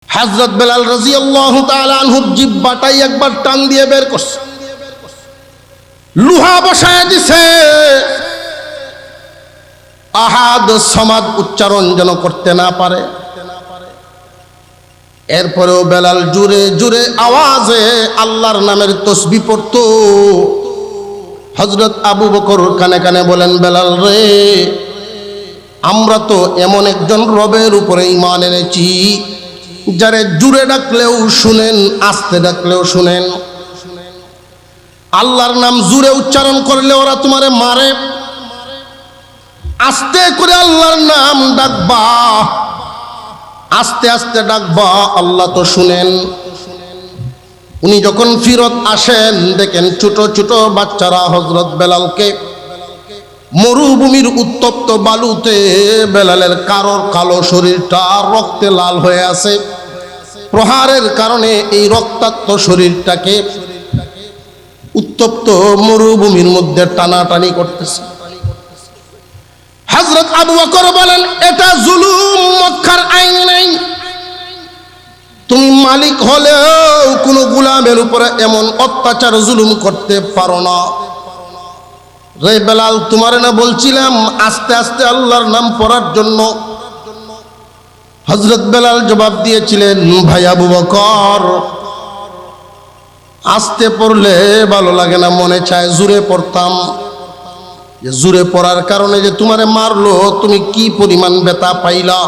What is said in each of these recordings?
হযরত বেলাল রাদিয়াল্লাহু তাআলা আনহু জিহ্বাটাই একবার টান দিয়ে বের করছে, লোহা বসায় দিছে, আহাদ সমাদ উচ্চারণ যেন করতে না পারে। এরপরেও বেলাল জুরে জুরে আওয়াজে আল্লাহর নামের তসবিহ পড়তো। হযরত আবু বকর কানে কানে বলেন, বেলাল রে, আমরা তো এমন একজন রবের উপরে ঈমান এনেছি যারে জুরে ডাকলেও শুনেন, আস্তে ডাকলেও শুনেন। আল্লাহর নাম জুরে উচ্চারণ করলে ওরা তোমারে মারে, আস্তে করে আল্লাহর নাম ডাকবা, আস্তে আস্তে ডাকবা, আল্লাহ তো শুনেন। উনি যখন ফিরত আসেন দেখেন ছোট ছোট বাচ্চারা হযরত বেলালকে মরুভূমির উত্তপ্ত বালুতে বেলালের কালো শরীরটা রক্তে লাল হয়ে আছে। প্রহারের কারণে এই রক্তাক্ত শরীরটাকে উত্তপ্ত মরুভূমির মধ্যে টানাটানি করতেছে। হযরত আবু বকর বলেন, এটা জুলুম, মক্কার আইন নেই। তুমি মালিক হলেও কোনো গোলামের উপরে এমন অত্যাচার জুলুম করতে পারো না। রে বেলাল, তোমারে না বলছিলাম আস্তে আস্তে আল্লাহর নাম পড়ার জন্য? হযরত বেলাল জবাব দিয়েছিলেন, ভাই আবু বকর, আস্তে পড়লে ভালো লাগে না, মনে চায় জোরে পড়তাম। যে জোরে পড়ার কারণে যে তোমারে মারলো, তুমি কি পরিমাণ ব্যথা পাইলা?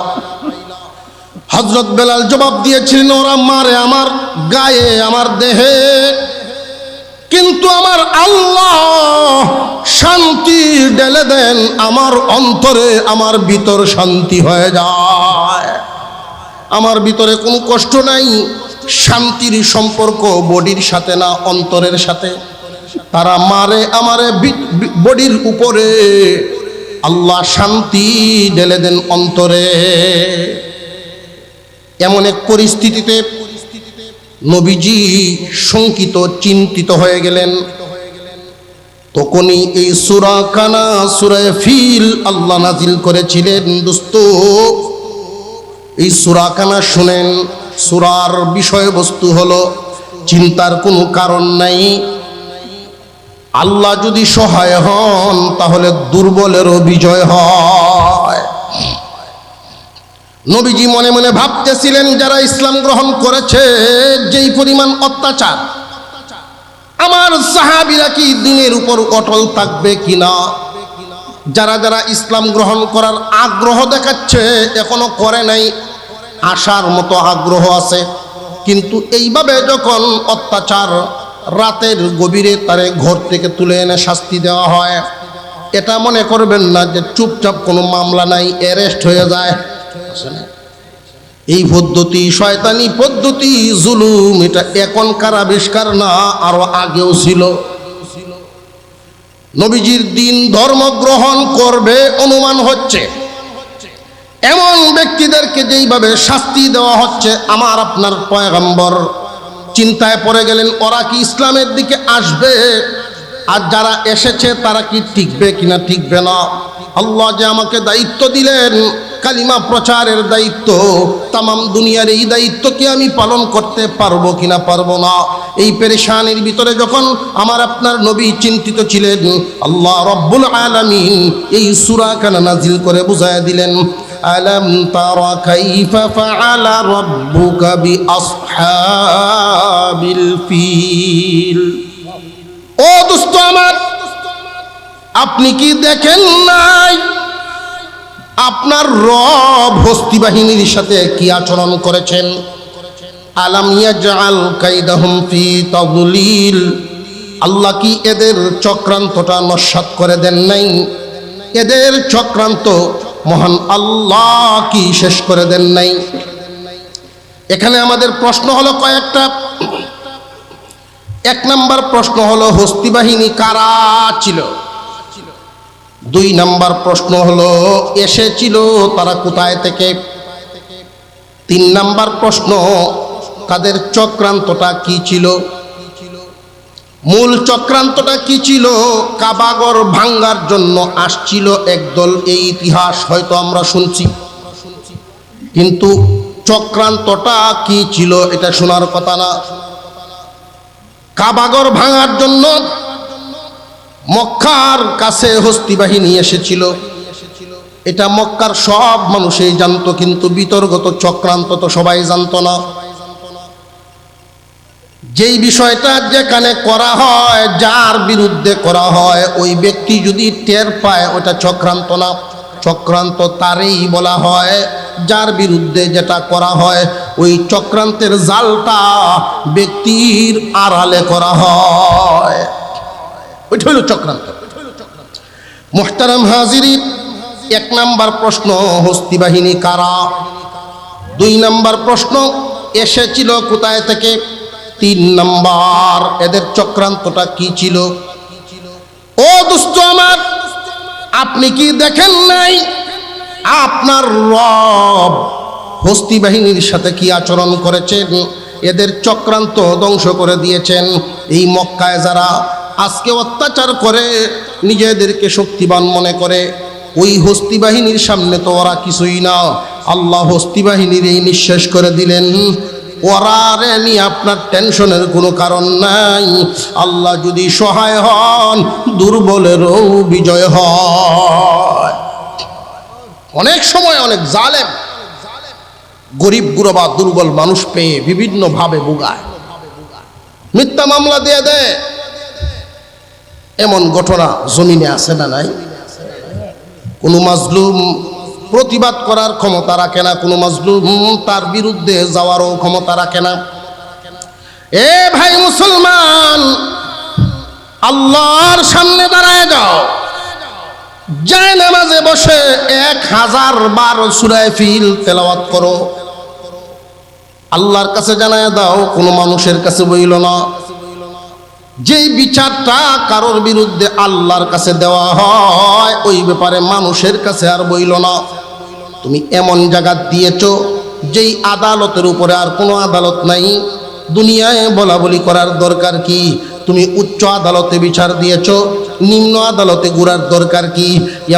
হযরত বেলাল জবাব দিয়েছিলেন, ওরা মারে আমার গায়ে, আমার দেহে, কিন্তু আমার আল্লাহ শান্তি ঢেলে দেন আমার অন্তরে, আমার ভিতর শান্তি হয়ে যায়। আমার ভিতরে কোনো কষ্ট নাই। শান্তির সম্পর্ক বডির সাথে না, অন্তরের সাথে। তারা মারে আমারে বডির উপরে, আল্লাহ শান্তি ঢেলে দেন অন্তরে। এমন এক পরিস্থিতিতে নবীজি শঙ্কিত, চিন্তিত হয়ে গেলেন। তখনই এই সূরা কানা, সূরা ফিল আল্লাহ নাজিল করেছিলেন। দোস্ত, এই সূরা কানা শুনেন। সূরার বিষয়বস্তু হলো চিন্তার কোনো কারণ নাই। আল্লাহ যদি সহায় হন তাহলে দুর্বলেরও বিজয় হয়। নবীজি মনে মনে ভাবতেছিলেন, যারা ইসলাম গ্রহণ করেছে, যেই পরিমাণ অত্যাচার, আমার সাহাবীরা কি দিনের উপর অটল থাকবে কিনা? যারা যারা ইসলাম গ্রহণ করার আগ্রহ দেখাচ্ছে, এখনো করে নাই, আসার মতো আগ্রহ আছে, কিন্তু এইভাবে যখন অত্যাচার, রাতের গভীরে তারে ঘর থেকে তুলে এনে শাস্তি দেওয়া হয়, এটা মনে করবেন না যে চুপচাপ কোনো মামলা নাই, অ্যারেস্ট হয়ে যায়। এই পদ্ধতি শয়তানি পদ্ধতি, জুলুম, এটা এখনকার আবিষ্কার না, আরো আগেও ছিল। নবীজির দিন ধর্ম গ্রহণ করবে অনুমান হচ্ছে এমন ব্যক্তিদেরকে যেইভাবে শাস্তি দেওয়া হচ্ছে, আমার আপনার পয়গম্বর চিন্তায় পড়ে গেলেন, ওরা কি ইসলামের দিকে আসবে? আর যারা এসেছে তারা কি টিকবে কিনা, টিকবে না? আল্লাহ যে আমাকে দায়িত্ব দিলেন, কালিমা প্রচারের দায়িত্ব, তামাম দুনিয়ার এই দায়িত্ব কি আমি পালন করতে পারবো কিনা, পারবো না? এই পেরেশানির ভিতরে যখন আমার আপনার নবী চিন্তিত ছিলেন, আল্লাহ রব্বুল আলামিন এই সূরা কানা নাজিল করে বুঝায় দিলেন, আলাম তারা কাইফা ফাআলা রাব্বুকা বিআসহাবিল ফিল। ও দোস্ত আমার, আপনি কি দেখেন নাই আপনার রব হস্তি বাহিনীর সাথে কি আচরণ করেছেন? আলাম ইয়াজআল কাইদাহুম ফি তাদলিল। আল্লাহ কি এদের চক্রান্তটা নস্যাৎ করে দেন নাই? এদের চক্রান্ত মহান আল্লাহ কি শেষ করে দেন নাই? এখানে আমাদের প্রশ্ন হলো কয়েকটা। এক নাম্বার প্রশ্ন হলো, হস্তি বাহিনী কারা ছিল? দুই নাম্বার প্রশ্ন হলো, এসেছিল তারা কোথায় থেকে? তিন নাম্বার প্রশ্ন, তাদের চক্রান্তটা কি ছিল? মূল চক্রান্তটা কি ছিল? কাবাগর ভাঙ্গার জন্য আসছিল একদল, এই ইতিহাস হয়তো আমরা শুনছি, কিন্তু চক্রান্তটা কি ছিল এটা শোনার কথা না। কাবাগর ভাঙার জন্য মক্কার কাছে হস্তি বাহিনী এসেছিল, এটা মক্কার সব মানুষই জানতো, কিন্তু বিতর্গত চক্রান্ত তো সবাই জানতো না। যেই বিষয়টা যেখানে করা হয়, যার বিরুদ্ধে করা হয়, ওই ব্যক্তি যদি টের পায় ওটা চক্রান্ত না, চক্রান্ত তারই বলা হয় যার বিরুদ্ধে যেটা করা হয় ওই চক্রান্তের জালটা ব্যক্তির আড়ালে করা হয়, ওইটা হলো চক্রান্ত। মুহতারাম হাজিরিন, 1 নাম্বার প্রশ্ন, হস্তি বাহিনী কারা? 2 নাম্বার প্রশ্ন, এসেছিল কোথায় থেকে? 3 নাম্বার, এদের চক্রান্তটা কি ছিল? ও দোস্ত আমার, আপনি কি দেখেন নাই আপনার রব হস্তি বাহিনীর সাথে কি আচরণ করেছেন? এদের চক্রান্ত ধ্বংস করে দিয়েছেন। এই মক্কায় যারা আজকে অত্যাচার করে নিজেদেরকে শক্তিবান মনে করে, ওই হস্তি বাহিনীর সামনে তো ওরা কিছুই না। আল্লাহ হস্তি বাহিনীর এই নিঃশেষ করে দিলেন। ওরা রে নিয়ে আপনার টেনশনের কোনো কারণ নাই। আল্লাহ যদি সহায় হন, দুর্বলেরও বিজয় হয়। অনেক সময় অনেক জালেম গরিব গুরবা দুর্বল মানুষ পেয়ে বিভিন্ন ভাবে ভোগায়, মিথ্যা মামলা দিয়ে দেয়। এমন ঘটনা জমিনে আছে না নাই? কোনো মাজলুম প্রতিবাদ করার ক্ষমতা রাখে না, কোনো মাজলুম তার বিরুদ্ধে যাওয়ারও ক্ষমতা রাখে না। এ ভাই মুসলমান, আল্লাহর সামনে দাঁড়ায় যাও, যায় নামাজে বসে 1000 বার সূরা ফিল তেলাওয়াত করো, আল্লাহর কাছে জানায় দাও, কোনো মানুষের কাছে বইল না। যেই বিচারটা কারোর বিরুদ্ধে আল্লাহর কাছে দেওয়া হয়, ওই ব্যাপারে মানুষের কাছে আর বইল না। তুমি এমন জায়গা দিয়েছ যেই আদালতের উপরে আর কোনো আদালত নাই। দুনিয়ায় বলা বলি করার দরকার কি? তুমি উচ্চ আদালতে বিচার দিয়েছ, নিম্ন আদালতে ঘুরার দরকার কি?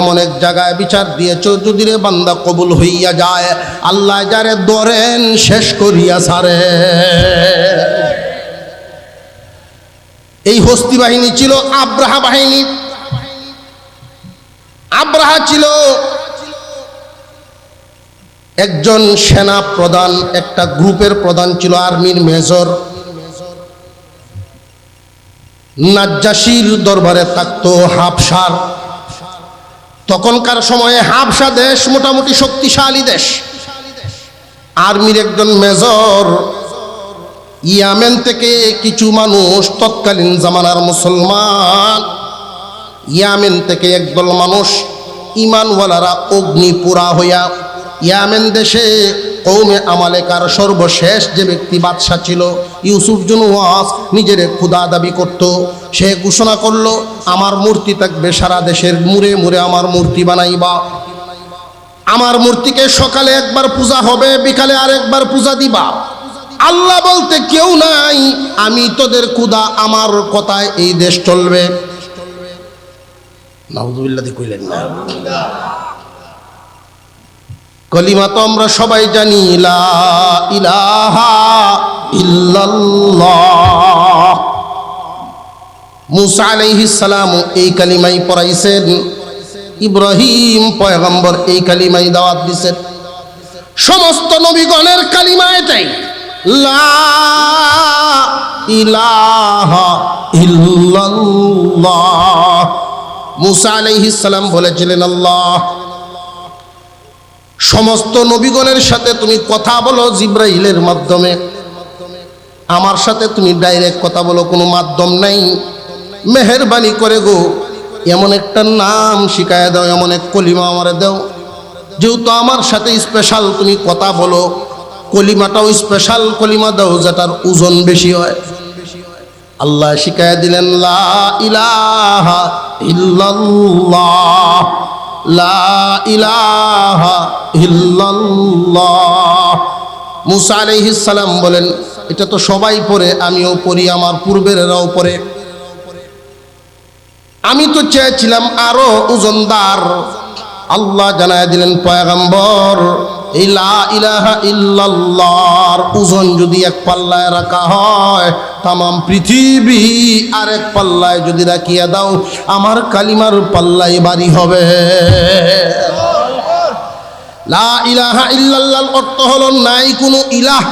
এমন এক জায়গায় বিচার দিয়েছ, যদি রে বান্দা কবুল হইয়া যায়, আল্লাহ যারে ধরেন শেষ করিয়া ছাড়ে। এই হস্তি বাহিনী ছিল আব্রাহা বাহিনী। আব্রাহা ছিল একজন সেনা প্রধান, একটা গ্রুপের প্রধান ছিল, আর্মির মেজর। নাজ্জাশীর দরবারে থাকতো হাবশার। তখনকার সময়ে হাবশা দেশ মোটামুটি শক্তিশালী দেশ। আর্মির একজন মেজর, ইয়ামেন থেকে কিছু মানুষ, তৎকালীন জামানার মুসলমান, ইয়ামেন থেকে একদল মানুষ ইমানওয়ালারা অগ্নিপুরা হইয়া ইয়ামেন দেশে কৌমে আমালেকার সর্বশেষ যে ব্যক্তি বাদশা ছিল ইউসুফ জুনুওয়াস, নিজের খোদা দাবি করত। সে ঘোষণা করলো, আমার মূর্তি থাকবে সারা দেশের মুড়ে মুড়ে, আমার মূর্তি বানাইবা। আমার মূর্তিকে সকালে একবার পূজা হবে, বিকালে আরেকবার পূজা দিবা। আল্লাহ বলতে কেউ নাই, আমি তোদের খোদা, আমার কথায় এই দেশ চলবে। নাউযুবিল্লাহ কইলেন না? কলিমা তো আমরা সবাই জানি, লা ইলাহা ইল্লাল্লাহ। মুসা আলাইহিস সালাম এই কালিমাই পড়াইছেন, ইব্রাহিম পয়গম্বর এই কালিমাই দাওয়াত দিয়েছেন। সমস্ত নবীগণের কালিমা এটাই, লা ইলাহা ইল্লাল্লাহ। মুসা আলাইহিস সালাম বলেছিলেন, আল্লাহ সমস্ত নবীগণের সাথে তুমি কথা বলো জিব্রাইলের মাধ্যমে, আমার সাথে তুমি ডাইরেক্ট কথা বলো, কোনো মাধ্যম নাই। মেহেরবানি করে গো এমন একটা নাম শিখায় দাও, এমন এক কলিমা আমারে দাও, যেহেতু আমার সাথে স্পেশাল তুমি কথা বলো, কলিমাটাও স্পেশাল কলিমা দাও, যেটার ওজন বেশি হয়। আল্লাহ শিখায় দিলেন, লা ইলাহা ইল্লাল্লাহ, লা ইলাহা ইল্লাল্লাহ। মুসা আলাইহিস সালাম বলেন, এটা তো সবাই পড়ে, আমিও পড়ি, আমার পূর্বেরাও পড়ে। আমি তো চেয়েছিলাম আরো ওজনদার। আল্লাহ জানায় দিলেন, পয়গম্বর এই লা ইলাহা ইল্লাল্লাহর ওজন যদি এক পাল্লায় রাখা হয়, তামাম পৃথিবী আরেক পাল্লায় যদি রাখিয়া দাও, আমার কালিমার পাল্লাই ভারী হবে। লা ইলাহা ইল্লাল্লাহর অর্থ হলো নাই কোনো ইলাহ,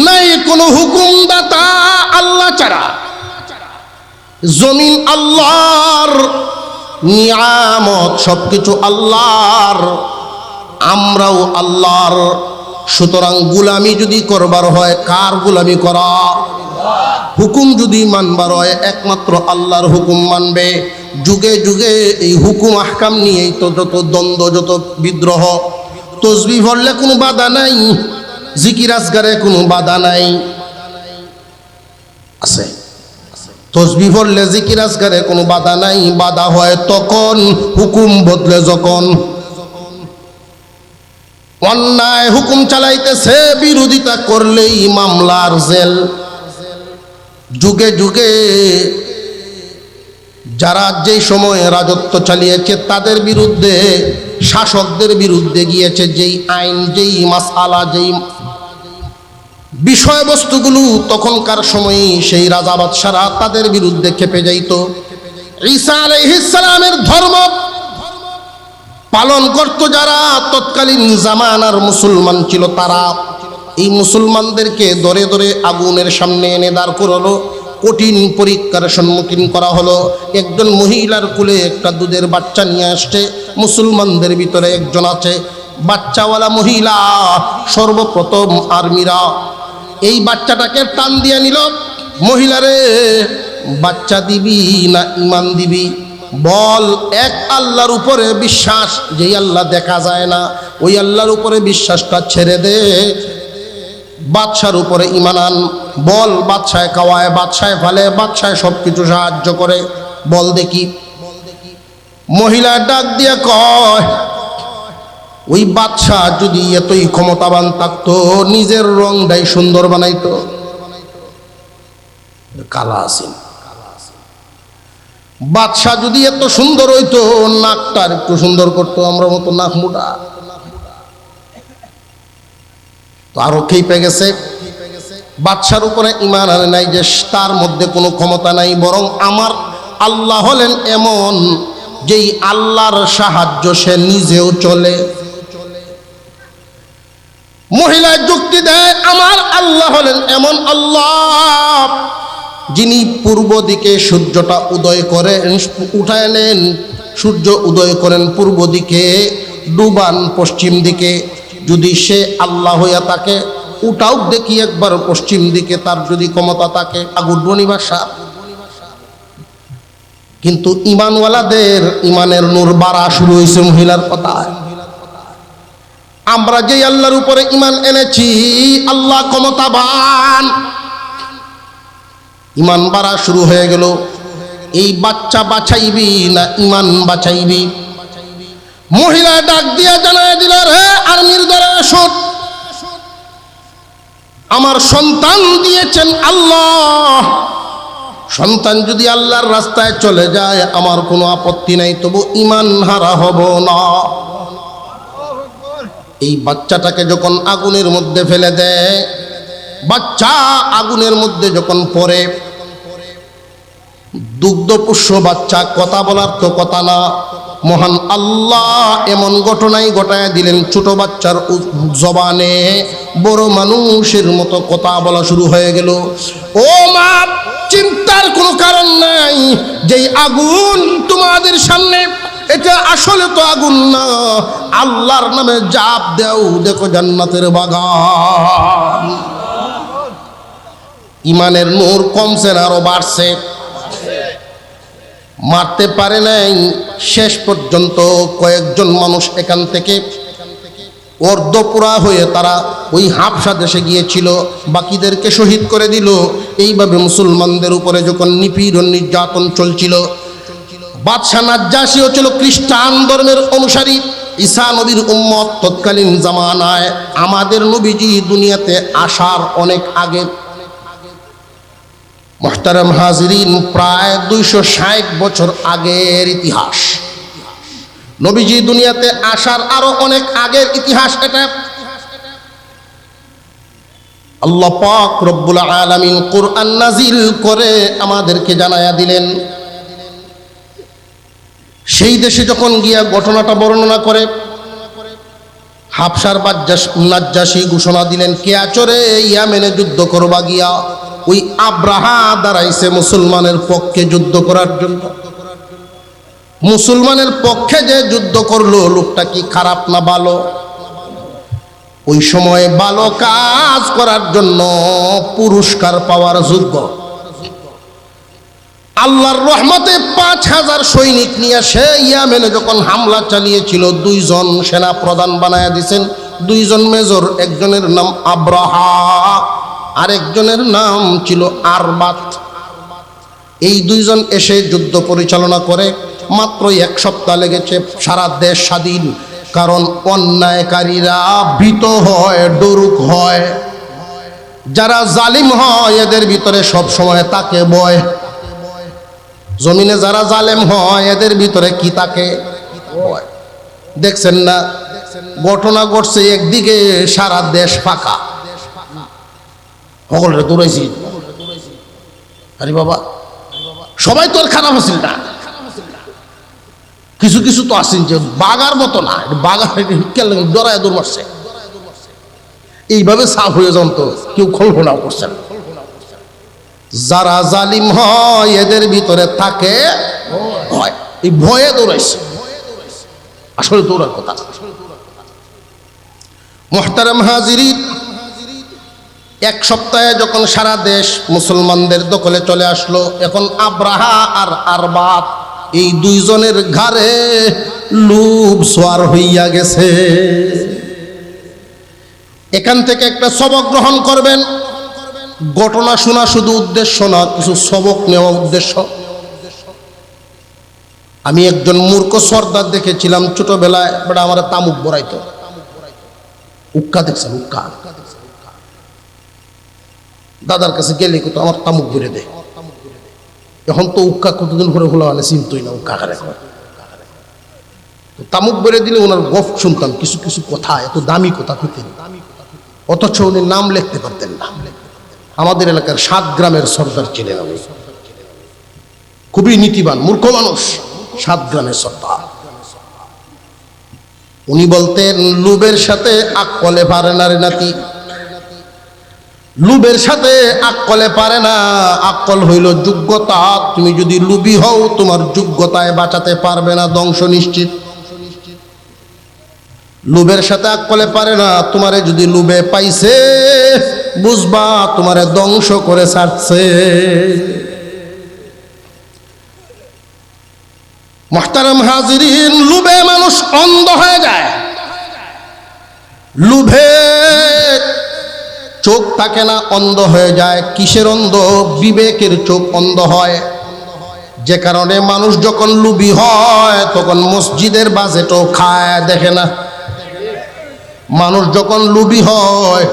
নাই কোনো হুকুমদাতা আল্লাহ ছাড়া। জমিন আল্লাহর, নিয়ামত সবকিছু আল্লাহর, আমরাও আল্লাহর। সুতরাং গুলামি যদি করবার হয়, কার গুলামি করা? হুকুম যদি মানবার হয়, একমাত্র আল্লাহর হুকুম মানবে। যুগে যুগে এই হুকুম আহকাম নিয়েই তো যত দ্বন্দ্ব, যত বিদ্রোহ। তসবিহ পড়লে কোনো বাধা নাই, জিকির আজগারে কোনো বাধা নাই, আছে। তসবিহ পড়লে জিকির আজগারে কোনো বাধা নাই। বাধা হয় তখন হুকুম বদলে যখন। অন্যায় হুকুম চালাইতেছে, বিরোধিতা করলেই মামলার জেল। যুগে যুগে যারা যেই সময়ে রাজত্ব চালিয়েছে, তাদের বিরুদ্ধে, শাসকদের বিরুদ্ধে গিয়েছে যেই আইন, যেই মাসআলা, যেই বিষয়বস্তুগুলো, তখনকার সময়ে সেই রাজা বাদশারা তাদের বিরুদ্ধে খেপে যাইত। ঈসা আলাইহিস সালামের ধর্ম পালন করত যারা তৎকালীন জামানার মুসলমান ছিল, তারা এই মুসলমানদেরকে ধরে ধরে আগুনের সামনে এনে দাঁড় করালো, কঠিন পরীক্ষার সম্মুখীন করা হলো। একজন মহিলার কোলে একটা দুধের বাচ্চা নিয়ে আসছে। মুসলমানদের ভিতরে একজন আছে বাচ্চাওয়ালা মহিলা। সর্বপ্রথম আর্মিরা এই বাচ্চাটাকে টান দিয়ে নিল। মহিলারে, বাচ্চা দিবি না ইমান দিবি? বল। এক আল্লাহর উপরে বিশ্বাস, যেই আল্লাহ দেখা যায় না, ওই আল্লাহর উপরে বিশ্বাসটা ছেড়ে দে, বাদশার উপরে ইমান আন। বল। বাদশায় খাওয়ায়, বাদশায় ফালে, বাদশায় সব কিছু সাহায্য করে, বল দেখি। মহিলা ডাক দিয়ে কয়, ওই বাদশা যদি এতই ক্ষমতাবান থাকতো, নিজের রংটাই সুন্দর বানাইতো। কালা আসিন। বাদশা যদি এত সুন্দর হইতো, নাকটা একটু সুন্দর করতো, আমরা মতো নাক মোটা। তো আরো খেপে গেছে। বাদশার উপরে ইমান আনে নাই যে তার মধ্যে কোনো ক্ষমতা নাই, বরং আমার আল্লাহ হলেন এমন, যেই আল্লাহর সাহায্য সে নিজেও চলে। মহিলা যুক্তি দেয়, আমার আল্লাহ হলেন এমন আল্লাহ যিনি পূর্ব দিকে সূর্যটা উদয় করেন, উঠায় নেন, সূর্য উদয় করেন পূর্ব দিকে, ডুবান পশ্চিম দিকে। যদি সে আল্লাহ হইয়া থাকে, উঠাও দেখি একবার পশ্চিম দিকে, তার যদি ক্ষমতা থাকে। আগুড্বনি ভাষা। কিন্তু ইমানওয়ালাদের ইমানের নূর বাড়া শুরু হয়েছে মহিলার কথায়। আমরা যে আল্লাহর উপরে ইমান এনেছি, আল্লাহ ক্ষমতাবান, ইমান বাড়া শুরু হয়ে গেল। এই বাচ্চা বাঁচাইবি না ইমান বাঁচাইবি? মহিলা ডাক দিয়া জানায় দিল, রে আর্মির দ্বারা শোন, আমার সন্তান দিয়েছেন আল্লাহ। সন্তান যদি আল্লাহর রাস্তায় চলে যায়, আমার কোনো আপত্তি নাই, তবু ইমান হারা হব না। এই বাচ্চাটাকে যখন আগুনের মধ্যে ফেলে দেয়, বাচ্চা আগুনের মধ্যে যখন পড়ে, দুগ্ধপুষ্য বাচ্চা, কথা বলার তো কথা না, মহান আল্লাহ এমন ঘটনাই ঘটায় দিলেন, ছোট বাচ্চার জবানে বড় মানুষের মতো কথা বলা শুরু হয়ে গেল। ও মা, চিন্তার কোনো কারণ নাই, যেই আগুন তোমাদের সামনে, এটা আসলে তো আগুন না, আল্লাহর নামে জাপ দেও, দেখো জান্নাতের বাগান। ইমানের নূর কমছে না, আরো বাড়ছে। মারতে পারে নাই। শেষ পর্যন্ত কয়েকজন মানুষ এখান থেকে অর্ধপুরা হয়ে তারা ওই হাবশা দেশে গিয়েছিল, বাকিদেরকে শহীদ করে দিল। এইভাবে মুসলমানদের উপরে যখন নিপীড়ন নির্যাতন চলছিল, বাদশা নাজ্জাশীও ছিল খ্রিস্টান ধর্মের অনুসারী, ঈসা নবীর উম্মত। তৎকালীন জামানায় আমাদের নবীজি দুনিয়াতে আসার অনেক আগে, মুহতারাম হাজিরিন, প্রায় 260 বছর আগের ইতিহাস। নবীজি দুনিয়াতে আসার আরো অনেক আগের ইতিহাস এটা। আল্লাহ পাক রব্বুল আলামিন কোরআন নাজিল করে আমাদেরকে জানায়া দিলেন। সেই দেশে যখন গিয়া ঘটনাটা বর্ণনা করে, হাবশার নাজ্জাশী ঘোষণা দিলেন, কে আচরে ইয়ামেনে যুদ্ধ করবা গিয়া ওই আব্রাহা দাঁড়াইছে মুসলমানের পক্ষে যুদ্ধ করার জন্য। মুসলমানের পক্ষে যে যুদ্ধ করলো, লোকটা কি খারাপ না ভালো? ওই সময় ভালো কাজ করার জন্য পুরস্কার পাওয়ার যোগ্য। আল্লাহর রহমতে ৫,০০০ সৈনিক নিয়ে সে ইয়ামেনে যখন হামলা চালিয়েছিল, ২ জন সেনা প্রধান বানায়া দিয়েছেন, ২ জন মেজর। একজনের নাম আব্রাহা, আরেকজনের নাম ছিল আরবাত। এই ২ জন এসে যুদ্ধ পরিচালনা করে। মাত্র ১ সপ্তাহ লেগেছে, সারা দেশ স্বাধীন। কারণ অন্যায়কারীরা ভীত হয়, ডরুক হয়। যারা জালিম হয় এদের ভিতরে সব সময় তাকে ভয়। জমিনে যারা জালেম হয় এদের ভিতরে কি তাকে ভয়। দেখছেন না ঘটনা ঘটছে, একদিকে সারা দেশ ফাঁকা, সকলরে দৌড়াইছি। আরে বাবা, সবাই তো আর খারাপ আছিল না, কিছু কিছু তো আসেন যে বাগার মতো না, বাগার ডরায় দৌড় মারছে। এইভাবে সাফ হয়ে যান তো কেউ কল্পনাও করছেন। যারা জালিম হয় এদের ভিতরে থাকে ভয়, এই ভয়ে দৌড়াইছে। আসলে দৌড়ার কথা। মুহতারাম হাজিরিন, ১ সপ্তাহে যখন সারা দেশ মুসলমানদের দখলে চলে আসলো, এখন আব্রাহা আর আরবাত এই ২ জনের ঘাড়ে লুভ সোয়ার হইয়া গেছে। এখান থেকে একটা সবক গ্রহণ করবেন। ঘটনা শোনা শুধু উদ্দেশ্য না, কিছু সবক নেওয়া উদ্দেশ্য। আমি একজন মূর্খ সর্দার দেখেছিলাম ছোটবেলায়, বেটা আমার তামুক বড়াইতো। উক্কা দেখছেন? উক্কা দাদার কাছে গেলে কত আমার তামুক ভরে দেয়। এখন তো উক্কা কতদিন করে হলো মানে চিনতই না উক্কা কারে কয়। তামুক ভরে দিলে ওনার গফ শুনতাম, কিছু কিছু কথা, এত দামি কথা হইতেন, অথচ উনি নাম লিখতে পারতেন না। আমাদের এলাকার ৭ গ্রামের সর্দার ছিলেন আমি, খুবই নীতিবান, মূর্খ মানুষ, ৭ গ্রামের সর্দার। উনি বলতেন, লুবের সাথে আকলে পারে না রে নাতি, লুবের সাথে আকলে পারে না। আকল হইল যোগ্যতা। তুমি যদি লুবি হও তোমার যোগ্যতায় বাঁচাতে পারবে না, ধ্বংস নিশ্চিত। লুবের সাথে আকলে পারে না। তোমারে যদি লুবে পাইছে বুঝবা তোমারে ধ্বংস করে ছাড়ছে। মুহতারাম হাজিরিন, লুবে মানুষ অন্ধ হয়ে যায়। লুভে চোখ থাকে না, অন্ধ হয়ে যায়। কিসের অন্ধ? বিবেকের চোখ অন্ধ হয়। যে কারণে মানুষ যখন লুবি হয় তখন মসজিদের বাজেটও খায় দেখে না। মানুষ যখন লুবি হয়